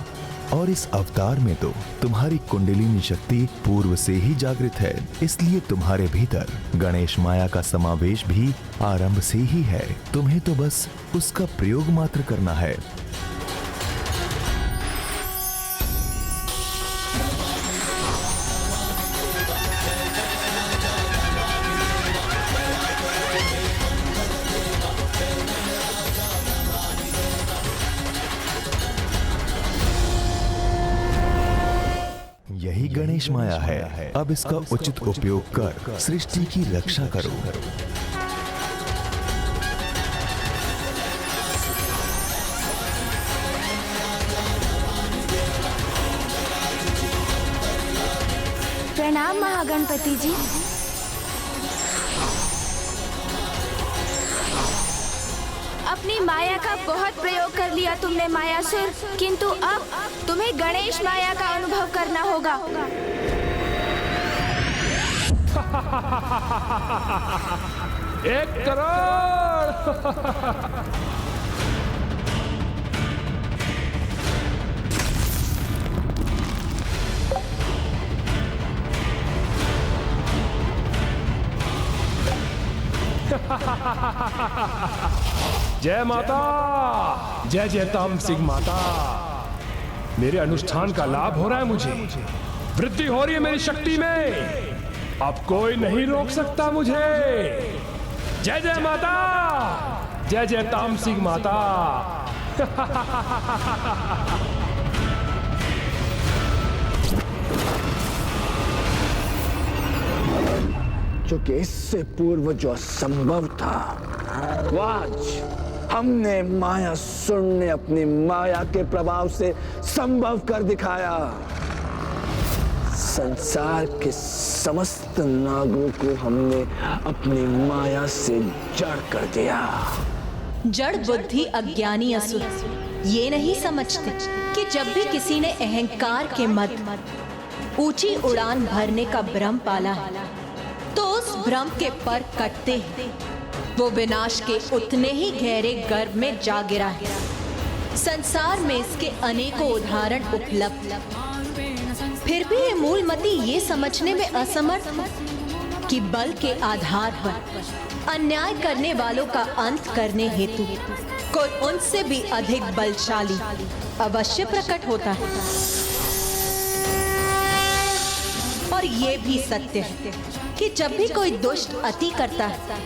और इस अवतार में तो तुम्हारी कुंडलिनी शक्ति पूर्व से ही जागृत है, इसलिए तुम्हारे भीतर गणेश माया का समावेश भी आरंभ से ही है। तुम्हें तो बस उसका प्रयोग मात्र करना है। यही गणेश माया है। अब इसका उचित उपयोग कर सृष्टि की रक्षा करो। प्रणाम महागणपति जी। अपनी माया का बहुत प्रयोग कर लिया तुमने मायासुर, किंतु अब तुम्हें गणेश माया का अनुभव करना होगा। 1 करोड़। जय माता, जय जय तामसिंह माता। मेरे अनुष्ठान का लाभ हो रहा है, मुझे वृद्धि हो रही है मेरी शक्ति में। अब कोई नहीं रोक सकता मुझे। जय जय माता, जय जय तामसिंह माता। क्योंकि इससे पूर्व जो असंभव था, वो आज हमने मायासुर ने अपनी माया के प्रभाव से संभव कर दिखाया। संसार के समस्त नागों को हमने अपनी माया से जड़ कर दिया। जड़ बुद्धि अज्ञानी असुर ये नहीं समझते कि जब भी किसी ने अहंकार के मद ऊंची उड़ान भरने का भ्रम पाला है, तो उस भ्रम के पर कटते हैं वो विनाश के उतने ही गहरे गर्भ में जा गिरा है। संसार में इसके अनेकों उदाहरण उपलब्ध, फिर भी ये मूलमती ये समझने में असमर्थ है कि बल के आधार पर अन्याय करने वालों का अंत करने हेतु कोई उनसे भी अधिक बलशाली अवश्य प्रकट होता है। और ये भी सत्य है कि जब भी कोई दुष्ट अति करता है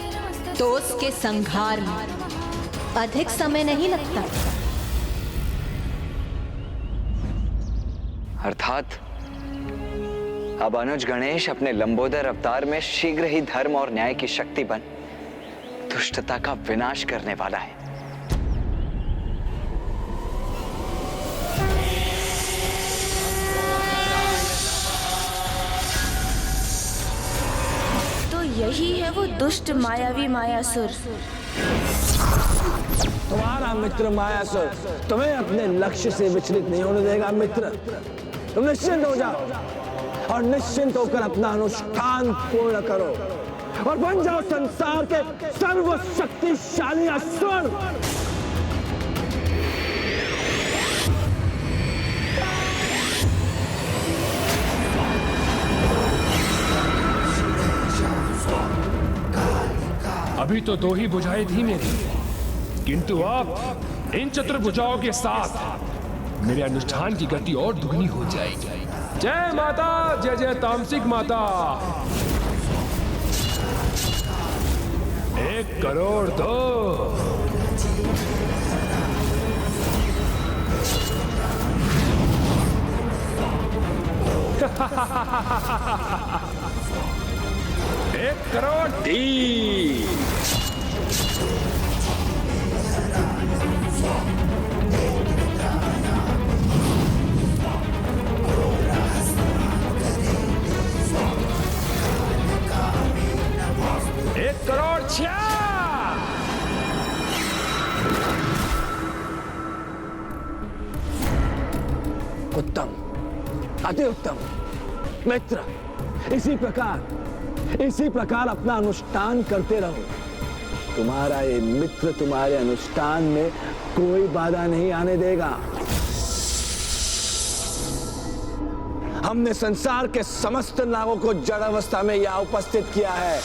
तो उसके संहार में अधिक समय नहीं लगता। अर्थात अब अनुज गणेश अपने लंबोदर अवतार में शीघ्र ही धर्म और न्याय की शक्ति बन दुष्टता का विनाश करने वाला है। तो यही है वो दुष्ट मायावी मायासुर। तुम्हारा मित्र मायासुर तुम्हें अपने लक्ष्य से विचलित नहीं होने देगा। मित्र, तुम निश्चिंत हो जाओ और निश्चिंत होकर अपना अनुष्ठान पूर्ण करो और बन जाओ संसार के सर्वशक्तिशाली असुर। अभी तो 2 ही भुजाएं थी मेरी, किंतु अब इन चतुर्भुजाओं के साथ मेरे अनुष्ठान की गति और दुगनी हो जाएगी। जय माता, जय जय तामसिक माता। 1 करोड़ दो। एक करोड़ 3। एक करोड़ 6। उत्तम, अति उत्तम। मित्र, इसी प्रकार अपना अनुष्ठान करते रहो। तुम्हारा ये मित्र तुम्हारे अनुष्ठान में कोई बाधा नहीं आने देगा। हमने संसार के समस्त नागों को जड़ अवस्था में यहाँ उपस्थित किया है।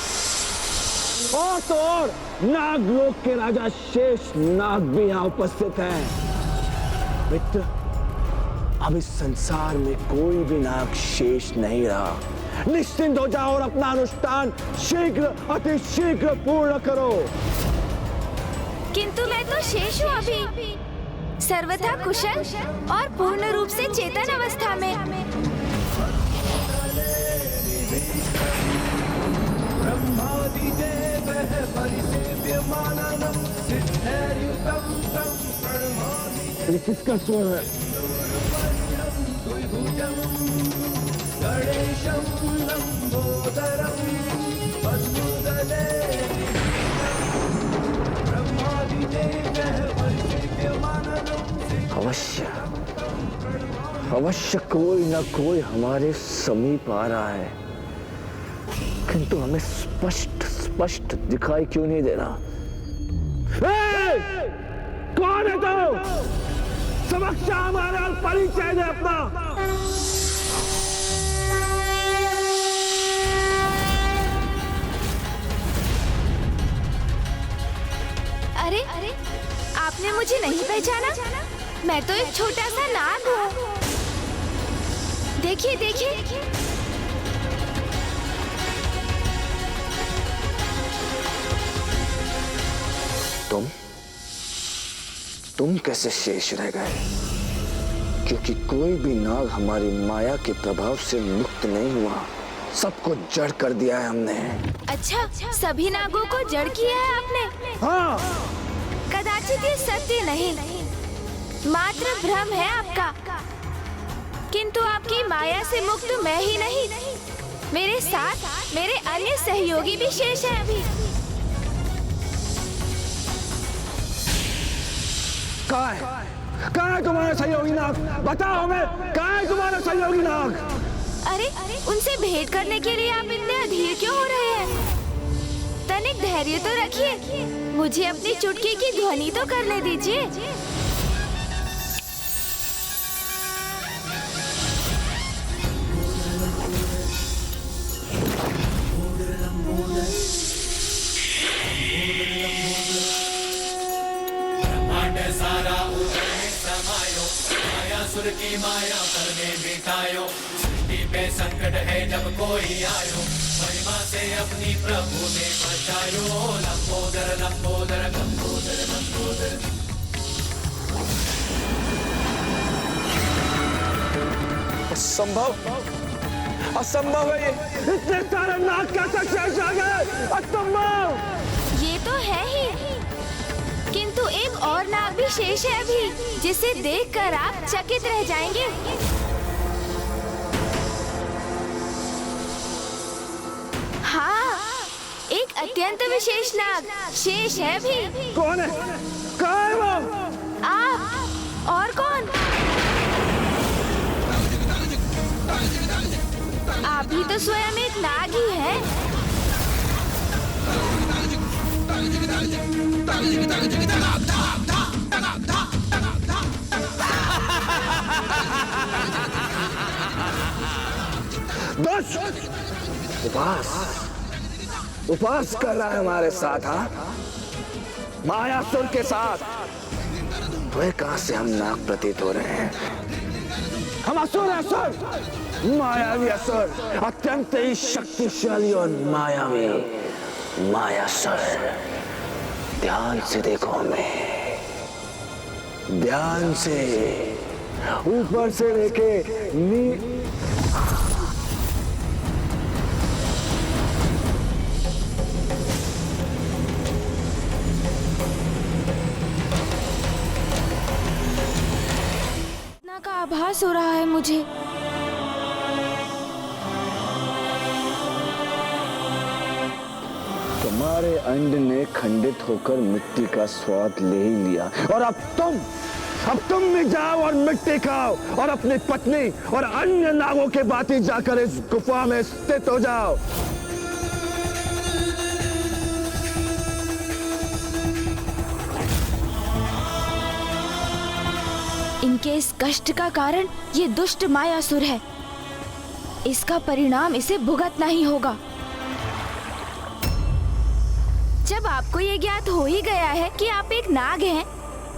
और तो और नागलोक के राजा शेष नाग भी यहाँ उपस्थित हैं। मित्र, अब इस संसार में कोई भी नाग शेष नहीं रहा। निश्चिंत हो जाओ और अपना अनुष्ठान शीघ्र, अति शीघ्र पूर्ण करो। किंतु मैं तो शेष हूँ अभी, सर्वथा कुशल और पूर्ण रूप से चेतन अवस्था में। ये किसका स्वर है? अवश्य कोई न कोई हमारे समीप आ रहा है, किंतु हमें स्पष्ट दिखाई क्यों नहीं दे रहा? कौन है तू? समक्ष हमारा परिचय दे अपना। अरे, आपने मुझे नहीं पहचाना? मैं तो एक छोटा सा नाग हूँ। देखिए देखिए। तुम कैसे शेष रह गए? क्योंकि कोई भी नाग हमारी माया के प्रभाव से मुक्त नहीं हुआ। सबको जड़ कर दिया है हमने। अच्छा, सभी नागों को जड़ किया है आपने? हाँ। कदाचित ये सत्य नहीं, मात्र भ्रम है आपका। किंतु आपकी माया से मुक्त मैं ही नहीं, मेरे साथ मेरे अन्य सहयोगी भी शेष हैं अभी। कहाँ है तुम्हारा सहयोगी नाग? बताओ हमें, कहाँ है तुम्हारा सहयोगी नाग? अरे, उनसे भेंट करने के लिए आप इतने अधीर क्यों हो रहे हैं? तनिक धैर्य तो रखिए, मुझे अपनी चुटकी की ध्वनि तो करने दीजिए। सारा उदर में समायो, मायासुर की माया पर में मिटायो। सृष्टि पे संकट है जब कोई आयो, महिमा से अपनी प्रभु ने बचायो। लंबोदर लंबोदर लंबोदर लंबोदर। असंभव है ये। इतने सारे नाग कैसे शेष आ गए? असंभव। ये तो है ही, किंतु एक और नाग भी शेष है अभी, जिसे देखकर आप चकित रह जाएंगे। हाँ, एक अत्यंत विशेष नाग शेष है भी। कौन है? कहाँ है वो? आप और कौन? आप ही तो स्वयं एक नाग ही है। उपास कर रहा है हमारे साथ, हाँ? मायासुर के साथ। वह कहां से हम नाग प्रतीत हो रहे हैं? हम असुर हैं, असुर, मायावी असुर, अत्यंत ही शक्तिशाली और मायावी मायासुर। ध्यान से देखो हमें, ध्यान से, ऊपर से लेके का आभास हो रहा है मुझे। तुम्हारे अंड ने खंडित होकर मिट्टी का स्वाद ले ही लिया, और अब तुम भी जाओ और मिट्टी खाओ और अपनी पत्नी और अन्य नागों के बाती जाकर इस गुफा में स्थित हो जाओ। इनके इस कष्ट का कारण ये दुष्ट मायासुर है। इसका परिणाम इसे भुगतना ही होगा। जब आपको ये ज्ञात हो ही गया है कि आप एक नाग हैं,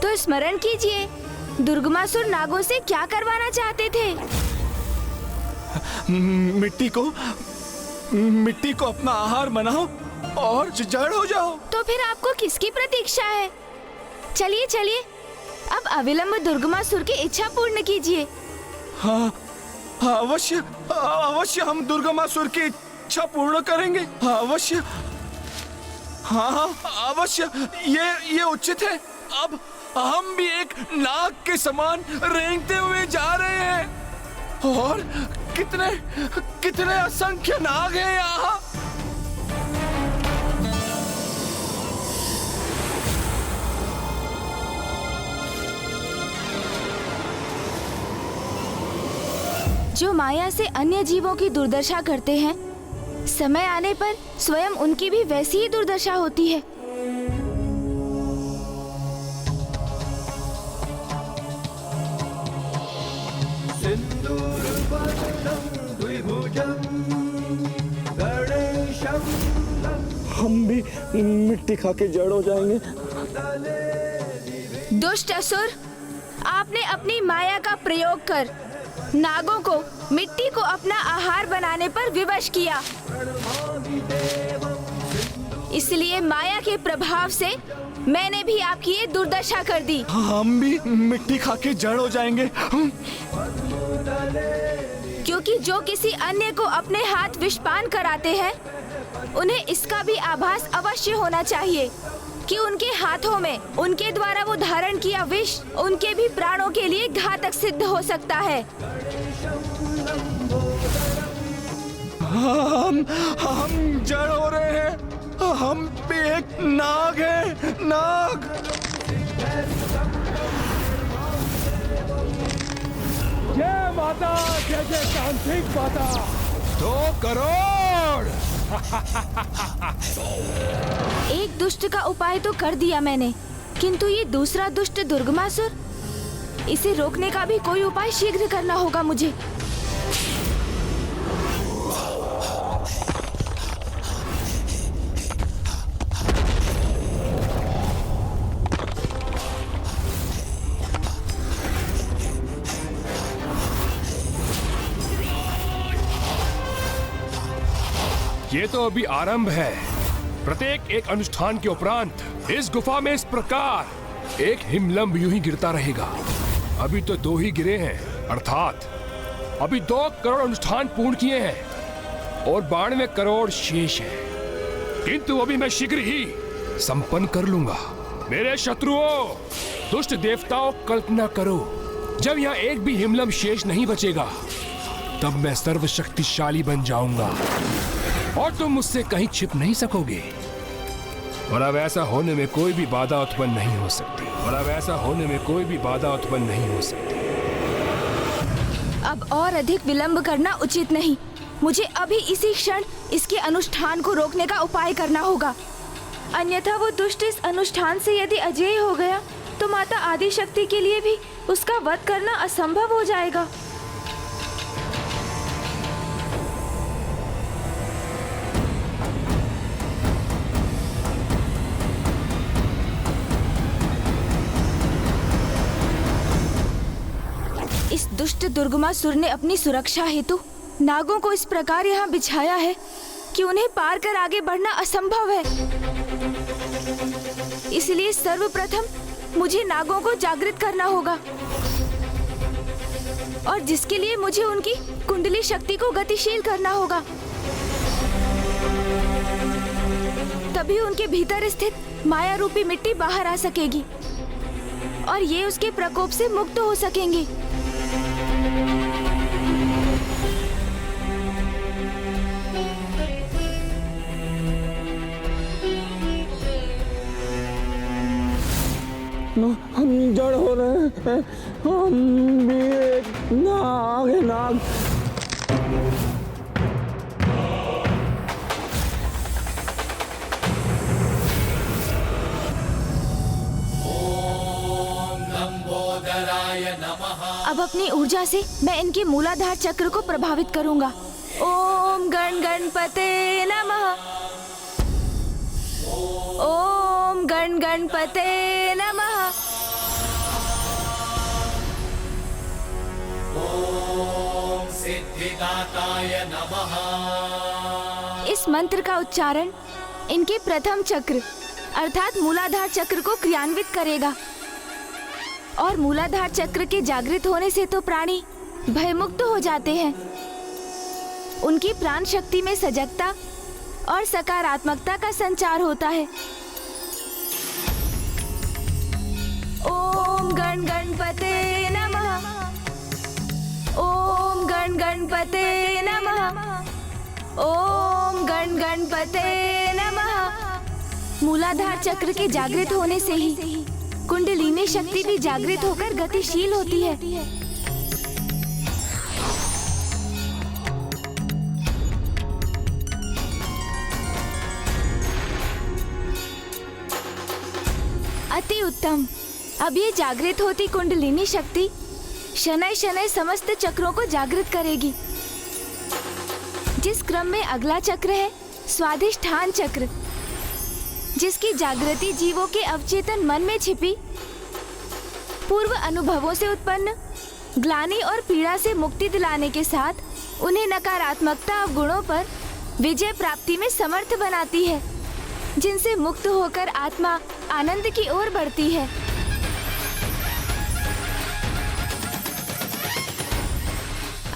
तो स्मरण कीजिए, दुर्गमासुर नागों से क्या करवाना चाहते थे? मिट्टी को अपना आहार बनाओ और जड़ हो जाओ। तो फिर आपको किसकी प्रतीक्षा है? चलिए चलिए, अब अविलंब दुर्गमासुर की इच्छा पूर्ण कीजिए। हाँ, अवश्य हम दुर्गमासुर की इच्छा पूर्ण करेंगे। अवश्य, हाँ, अवश्य, ये उचित है। अब हम भी एक नाग के समान रेंगते हुए जा रहे हैं, और कितने असंख्य नाग हैं यहाँ। जो माया से अन्य जीवों की दुर्दशा करते हैं, समय आने पर स्वयं उनकी भी वैसी ही दुर्दशा होती है। हम भी मिट्टी खा के जड़ हो जाएंगे। दुष्ट असुर, आपने अपनी माया का प्रयोग कर नागों को मिट्टी को अपना आहार बनाने पर विवश किया। इसलिए माया के प्रभाव से मैंने भी आपकी ये दुर्दशा कर दी। हम भी मिट्टी खा के जड़ हो जाएंगे। क्योंकि जो किसी अन्य को अपने हाथ विषपान कराते हैं, उन्हें इसका भी आभास अवश्य होना चाहिए कि उनके हाथों में उनके द्वारा वो धारण किया विष उनके भी प्राणों के लिए घातक सिद्ध हो सकता है। हम जड़ हो रहे हैं। हम भी एक नाग हैं, नाग। जय माता, जय जय तांत्रिक माता। 2 करोड़। एक दुष्ट का उपाय तो कर दिया मैंने, किंतु ये दूसरा दुष्ट दुर्गमासुर, इसे रोकने का भी कोई उपाय शीघ्र करना होगा मुझे। ये तो अभी आरंभ है। प्रत्येक एक अनुष्ठान के उपरांत इस गुफा में इस प्रकार एक हिमलंब यूं ही गिरता रहेगा। अभी तो 2 ही गिरे हैं, अर्थात अभी 2 करोड़ अनुष्ठान पूर्ण किए हैं और 92 करोड़ शेष हैं। किंतु अभी मैं शीघ्र ही संपन्न कर लूंगा। मेरे शत्रुओं, दुष्ट देवताओं, कल्पना करो, जब यहाँ एक भी हिमलम शेष नहीं बचेगा तब मैं सर्वशक्तिशाली बन जाऊंगा और तुम मुझसे कहीं छिप नहीं सकोगे। और अब ऐसा होने में कोई भी बाधा उत्पन्न नहीं हो सकती। और अब ऐसा होने में कोई भी बाधा उत्पन्न नहीं हो सकती। अब और अधिक विलंब करना उचित नहीं। मुझे अभी इसी क्षण इसके अनुष्ठान को रोकने का उपाय करना होगा, अन्यथा वो दुष्ट इस अनुष्ठान से यदि अजेय हो गया तो माता आदि शक्ति के लिए भी उसका वध करना असंभव हो जाएगा। इस दुष्ट दुर्गमासुर ने अपनी सुरक्षा हेतु नागों को इस प्रकार यहाँ बिछाया है कि उन्हें पार कर आगे बढ़ना असंभव है। इसलिए सर्वप्रथम मुझे नागों को जागृत करना होगा, और जिसके लिए मुझे उनकी कुंडली शक्ति को गतिशील करना होगा। तभी उनके भीतर स्थित माया रूपी मिट्टी बाहर आ सकेगी और ये उसके प्रकोप से मुक्त हो सकेंगे। हम जड़ हो रहे हैं, हम भी एक नाग है, नाग। अब अपनी ऊर्जा से मैं इनके मूलाधार चक्र को प्रभावित करूंगा। ओम गण गणपते नमः। ओम गण गणपते नमः। ओम सिद्धिदाताय नमः। इस मंत्र का उच्चारण इनके प्रथम चक्र अर्थात मूलाधार चक्र को क्रियान्वित करेगा, और मूलाधार चक्र के जागृत होने से तो प्राणी भयमुक्त हो जाते हैं। उनकी प्राण शक्ति में सजगता और सकारात्मकता का संचार होता है। ओम गण गणपते नमः। ओम गण गणपते नमः। ओम गण गणपते नमः। मूलाधार चक्र के जागृत होने से ही कुंडलिनी शक्ति भी जागृत होकर गतिशील होती है। अति उत्तम। अब ये जागृत होती कुंडलिनी शक्ति शनैः शनैः समस्त चक्रों को जागृत करेगी। जिस क्रम में अगला चक्र है स्वाधिष्ठान चक्र, जिसकी जागृति जीवों के अवचेतन मन में छिपी पूर्व अनुभवों से उत्पन्न ग्लानि और पीड़ा से मुक्ति दिलाने के साथ उन्हें नकारात्मकता अवगुणों पर विजय प्राप्ति में समर्थ बनाती है, जिनसे मुक्त होकर आत्मा आनंद की ओर बढ़ती है।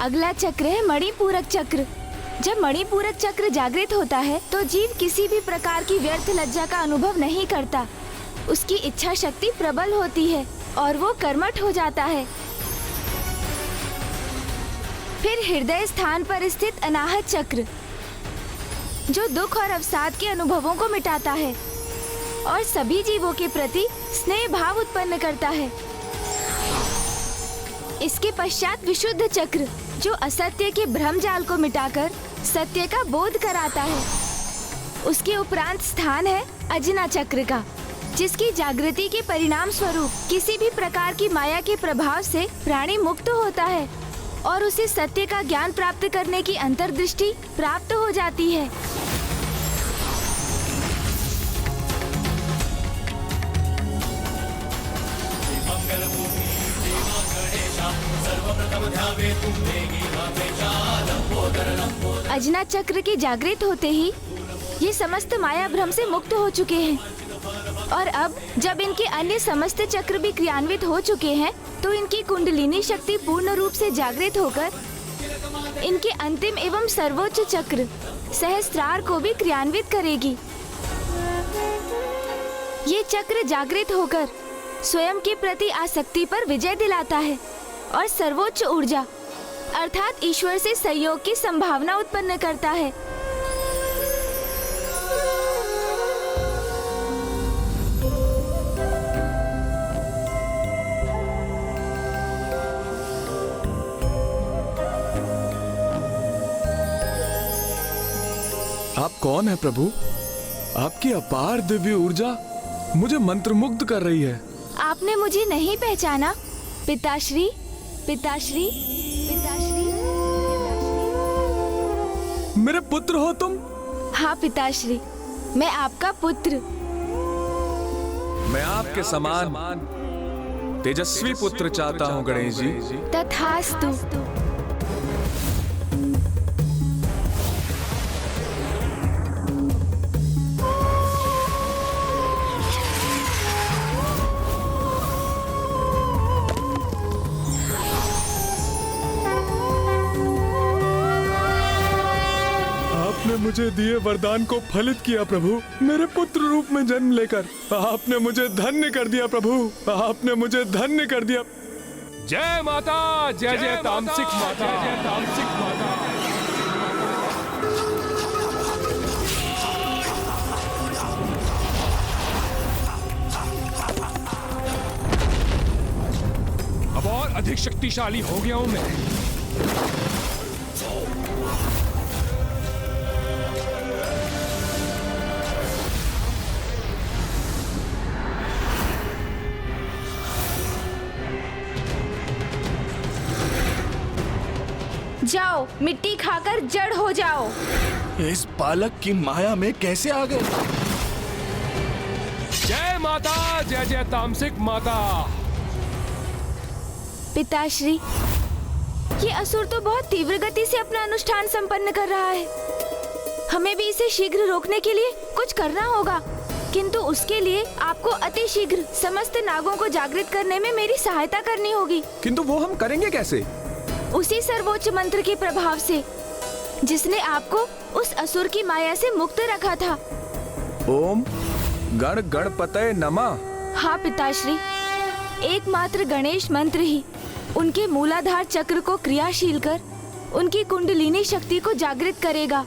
अगला चक्र है मणिपूरक चक्र। जब मणिपूरक चक्र जागृत होता है तो जीव किसी भी प्रकार की व्यर्थ लज्जा का अनुभव नहीं करता। उसकी इच्छा शक्ति प्रबल होती है और वो कर्मठ हो जाता है। फिर हृदय स्थान पर स्थित अनाहत चक्र, जो दुख और अवसाद के अनुभवों को मिटाता है और सभी जीवों के प्रति स्नेह भाव उत्पन्न करता है। इसके पश्चात विशुद्ध चक्र, जो असत्य के भ्रमजाल को मिटाकर सत्य का बोध कराता है। उसके उपरांत स्थान है अजना चक्र का, जिसकी जागृति के परिणाम स्वरूप किसी भी प्रकार की माया के प्रभाव से प्राणी मुक्त होता है और उसे सत्य का ज्ञान प्राप्त करने की अंतर्दृष्टि प्राप्त हो जाती है। अजना चक्र के जागृत होते ही ये समस्त माया भ्रम से मुक्त हो चुके हैं, और अब जब इनके अन्य समस्त चक्र भी क्रियान्वित हो चुके हैं तो इनकी कुंडलिनी शक्ति पूर्ण रूप से जागृत होकर इनके अंतिम एवं सर्वोच्च चक्र सहस्त्रार को भी क्रियान्वित करेगी। ये चक्र जागृत होकर स्वयं के प्रति आसक्ति पर विजय दिलाता है और सर्वोच्च ऊर्जा अर्थात ईश्वर से सहयोग की संभावना उत्पन्न करता है। आप कौन है प्रभु? आपकी अपार दिव्य ऊर्जा मुझे मंत्रमुग्ध कर रही है। आपने मुझे नहीं पहचाना? पिताश्री, पिताश्री, पिताश्री, मेरे पुत्र हो तुम? हाँ पिताश्री, मैं आपका पुत्र। मैं आपके समान तेजस्वी पुत्र चाहता हूँ गणेश जी। तथास्तु। आपने मुझे दिए वरदान को फलित किया प्रभु। मेरे पुत्र रूप में जन्म लेकर आपने मुझे धन्य कर दिया प्रभु। आपने मुझे धन्य कर दिया। जय माता, जय जय तामसिक माता, जय तामसिक माता। अब और अधिक शक्तिशाली हो गया हूं मैं। जाओ, मिट्टी खाकर जड़ हो जाओ। इस बालक की माया में कैसे आ गए? जय माता, जय जय तामसिक माता। पिताश्री, ये असुर तो बहुत तीव्र गति से अपना अनुष्ठान संपन्न कर रहा है। हमें भी इसे शीघ्र रोकने के लिए कुछ करना होगा, किंतु उसके लिए आपको अति शीघ्र समस्त नागों को जागृत करने में मेरी सहायता करनी होगी। किंतु वो हम करेंगे कैसे? उसी सर्वोच्च मंत्र के प्रभाव से जिसने आपको उस असुर की माया से मुक्त रखा था। ओम गण गणपतये नमः। हाँ पिताश्री, एकमात्र गणेश मंत्र ही उनके मूलाधार चक्र को क्रियाशील कर उनकी कुंडलिनी शक्ति को जागृत करेगा,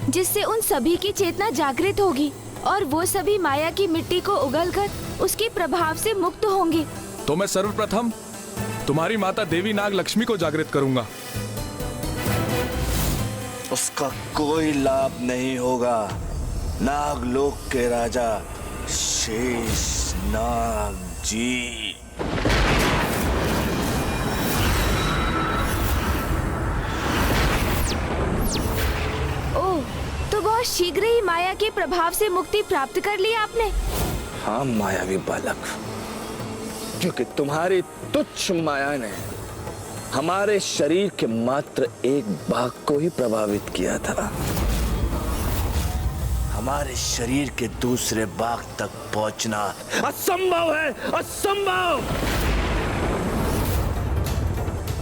जिससे उन सभी की चेतना जागृत होगी और वो सभी माया की मिट्टी को उगलकर उसके प्रभाव से मुक्त होंगे। तो मैं सर्वप्रथम तुम्हारी माता देवी नाग लक्ष्मी को जागृत करूंगा। उसका कोई लाभ नहीं होगा। नागलोक के राजा शेष नाग जी। ओह, तो बहुत शीघ्र ही माया के प्रभाव से मुक्ति प्राप्त कर ली आपने। हाँ मायावी बालक, क्योंकि तुम्हारी तुच्छ माया ने हमारे शरीर के मात्र एक भाग को ही प्रभावित किया था। हमारे शरीर के दूसरे भाग तक पहुंचना असंभव है, असंभव।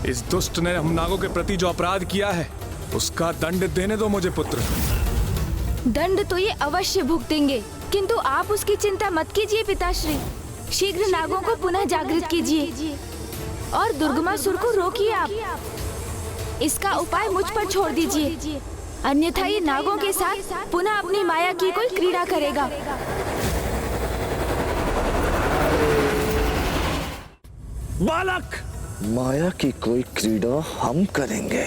इस दुष्ट ने हम नागों के प्रति जो अपराध किया है उसका दंड देने दो मुझे पुत्र। दंड तो ये अवश्य भुगतेंगे, किंतु आप उसकी चिंता मत कीजिए पिताश्री। शीघ्र नागों को पुनः जागृत कीजिए और दुर्गमासुर को रोकिए आप। इसका उपाय मुझ पर छोड़ दीजिए, अन्यथा ये नागों के साथ पुनः अपनी माया की कोई क्रीड़ा करेगा। बालक, माया की कोई क्रीड़ा हम करेंगे।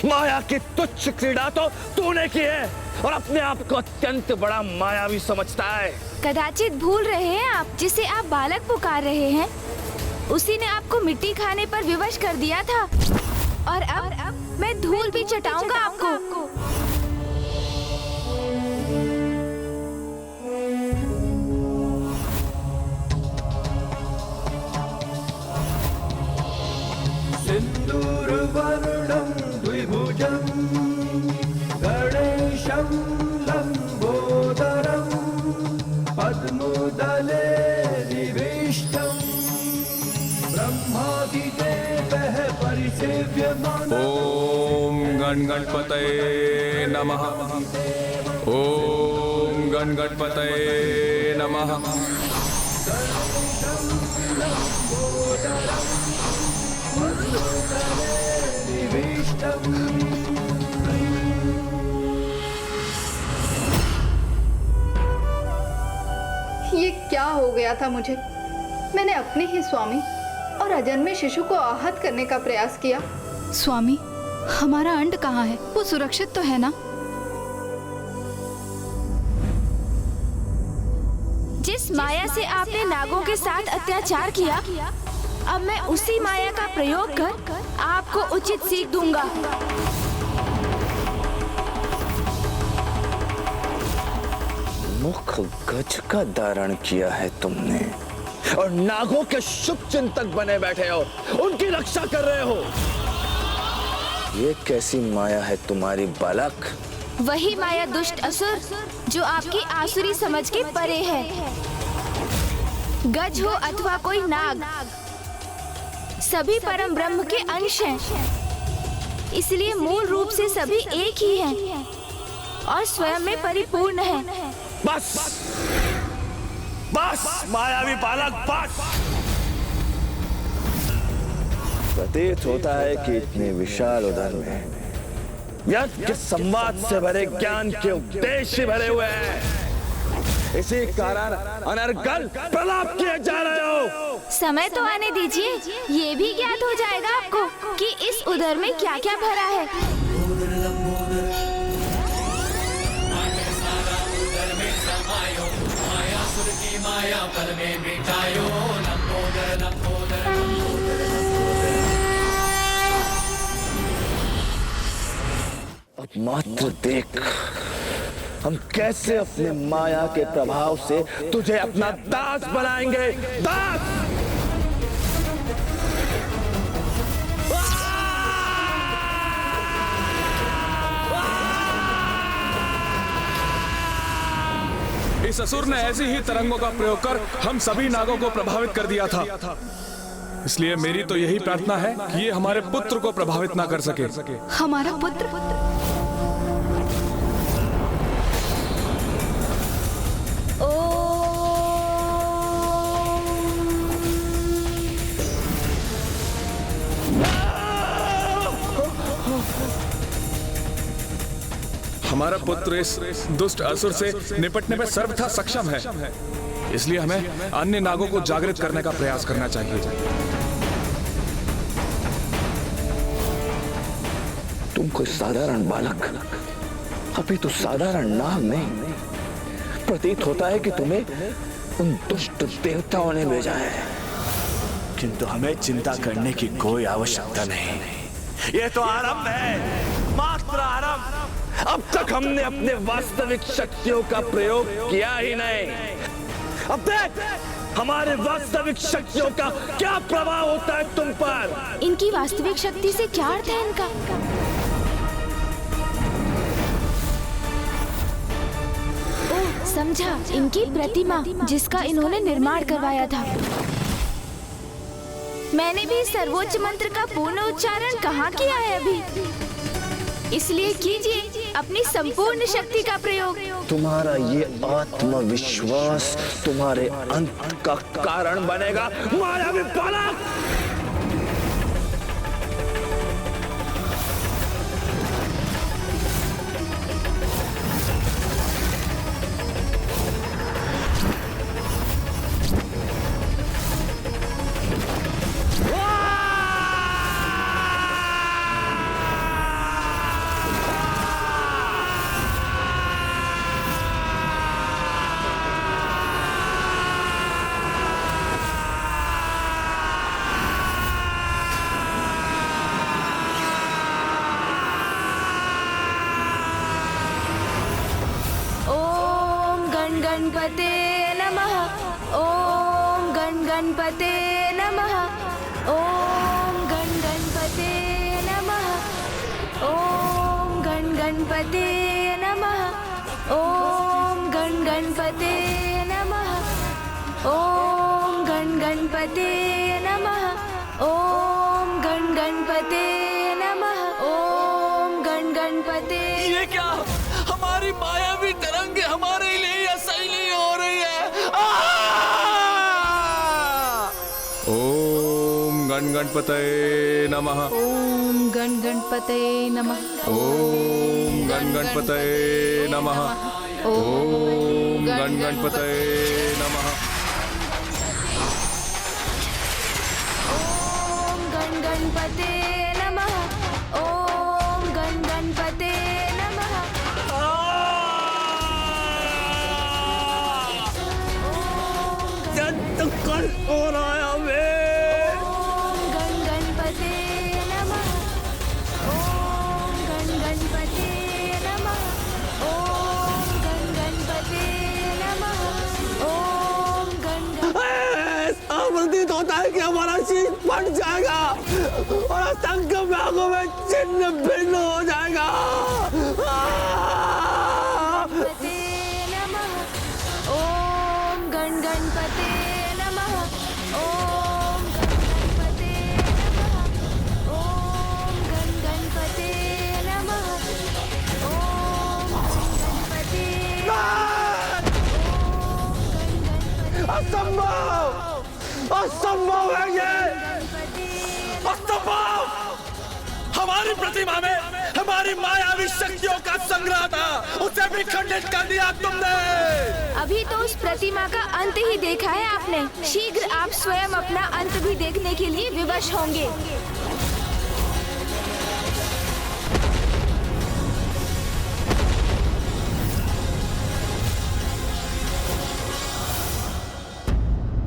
माया की तुच्छ क्रीड़ा तो तूने की है और अपने आप को अत्यंत बड़ा मायावी समझता है। कदाचित भूल रहे हैं आप, जिसे आप बालक पुकार रहे हैं उसी ने आपको मिट्टी खाने पर विवश कर दिया था, और अब मैं धूल भी चटाऊंगा आपको। सिंदूरवर्णं द्विभुजं गणेशं लंबोदरं पद्मदले निविष्टं ब्रह्मादिदेवः परिसेव्यमानः। ओम गण गणपतये नमः। ओम गण गणपतये नमः। ये क्या हो गया था मुझे? मैंने अपने ही स्वामी और अजन्मे शिशु को आहत करने का प्रयास किया। स्वामी, हमारा अंड कहाँ है? वो सुरक्षित तो है ना? जिस माया से आपने नागों के साथ अत्याचार किया, अब मैं उसी माया का प्रयोग कर आपको उचित सीख दूंगा। मुख गज का धारण किया है तुमने और नागों के शुभ चिंतक बने बैठे हो, उनकी रक्षा कर रहे हो। ये कैसी माया है तुम्हारी बालक? वही माया दुष्ट असुर जो आपकी आसुरी समझ के परे है। गज हो अथवा कोई नाग, सभी परम ब्रह्म के अंश हैं। इसलिए मूल रूप से सभी एक ही हैं और स्वयं में परिपूर्ण हैं। बस बस मायावी बालक, बस। प्रतीत होता है कि इतने विशाल उदर में व्यर्थ के संवाद से भरे ज्ञान के उपदेश भरे हुए हैं। इसी कारण अनर्गल प्रलाप किए जा रहे हो। समय तो आने दीजिए, ये भी ज्ञात हो जाएगा आपको कि इस उदर में क्या क्या भरा है। माया पल में मिटायो, लंबोदर लंबोदर अब मात्र देख हम कैसे अपने माया के प्रभाव से तुझे अपना दास बनाएंगे। दास! इस असुर ने ऐसी ही तरंगों का प्रयोग कर हम सभी नागों को प्रभावित कर दिया था। इसलिए मेरी तो यही प्रार्थना है कि ये हमारे पुत्र को प्रभावित ना कर सके। हमारा पुत्र? हमारा पुत्र इस दुष्ट असुर से निपटने में सर्वथा सक्षम है, इसलिए हमें अन्य नागों को जागृत करने का प्रयास करना चाहिए। तुम कोई साधारण बालक, अभी तो साधारण नाग नहीं, प्रतीत होता है कि तुम्हें उन दुष्ट देवताओं ने भेजा है। किंतु हमें चिंता करने की कोई आवश्यकता नहीं। ये तो आरंभ है, मात्र आरंभ। अब तक हमने अपने वास्तविक शक्तियों का प्रयोग किया ही नहीं। अब देख हमारे वास्तविक शक्तियों का क्या प्रभाव होता है तुम पर। इनकी वास्तविक शक्ति से क्या अर्थ है इनका? ओह, समझा, इनकी प्रतिमा जिसका इन्होंने निर्माण करवाया था। मैंने भी सर्वोच्च मंत्र का पूर्ण उच्चारण कहाँ किया है अभी, इसलिए कीजिए अपनी संपूर्ण शक्ति का प्रयोग। तुम्हारा ये आत्मविश्वास तुम्हारे अंत का कारण बनेगा, मायावी बालक। गणपते नमः। ओम गणपते नमः। ओम गणपते नमः। ओम गणपते नमः। ओम गणपते नमः। ओम गणपते नमः। ओम गणपते नमः। ओम गणपते। ये क्या? हमारी मायावी तरंगे हमारे लिए गण गणपतये नमः। ओम गण गणपतये नमः। ओम गण गणपतये नमः। ओम गण गणपतये नमः। ओम गण गणपते नमः। ओम गण गणपते नमः। हो रहा है हमें। ओम गण गणपते नमः। ओम गण गणपते नमः। ओम गण गणपते नमः। ओम गण ऐसा प्रतीत होता है कि हमारा शीश फट जाएगा और असंख्य भागों में छिन्न भिन्न हो जाएगा। ओम गण गणपते नमः। ओम गण गणपते नमः। ओम गणपते असंभव, असंभव है ये, असंभव। हमारी प्रतिमा में हमारी मायावी शक्तियों का संग्रह था, उसे भी खंडित कर दिया तुमने। अभी तो उस प्रतिमा का अंत ही देखा है आपने। शीघ्र आप स्वयं अपना अंत भी देखने के लिए विवश होंगे।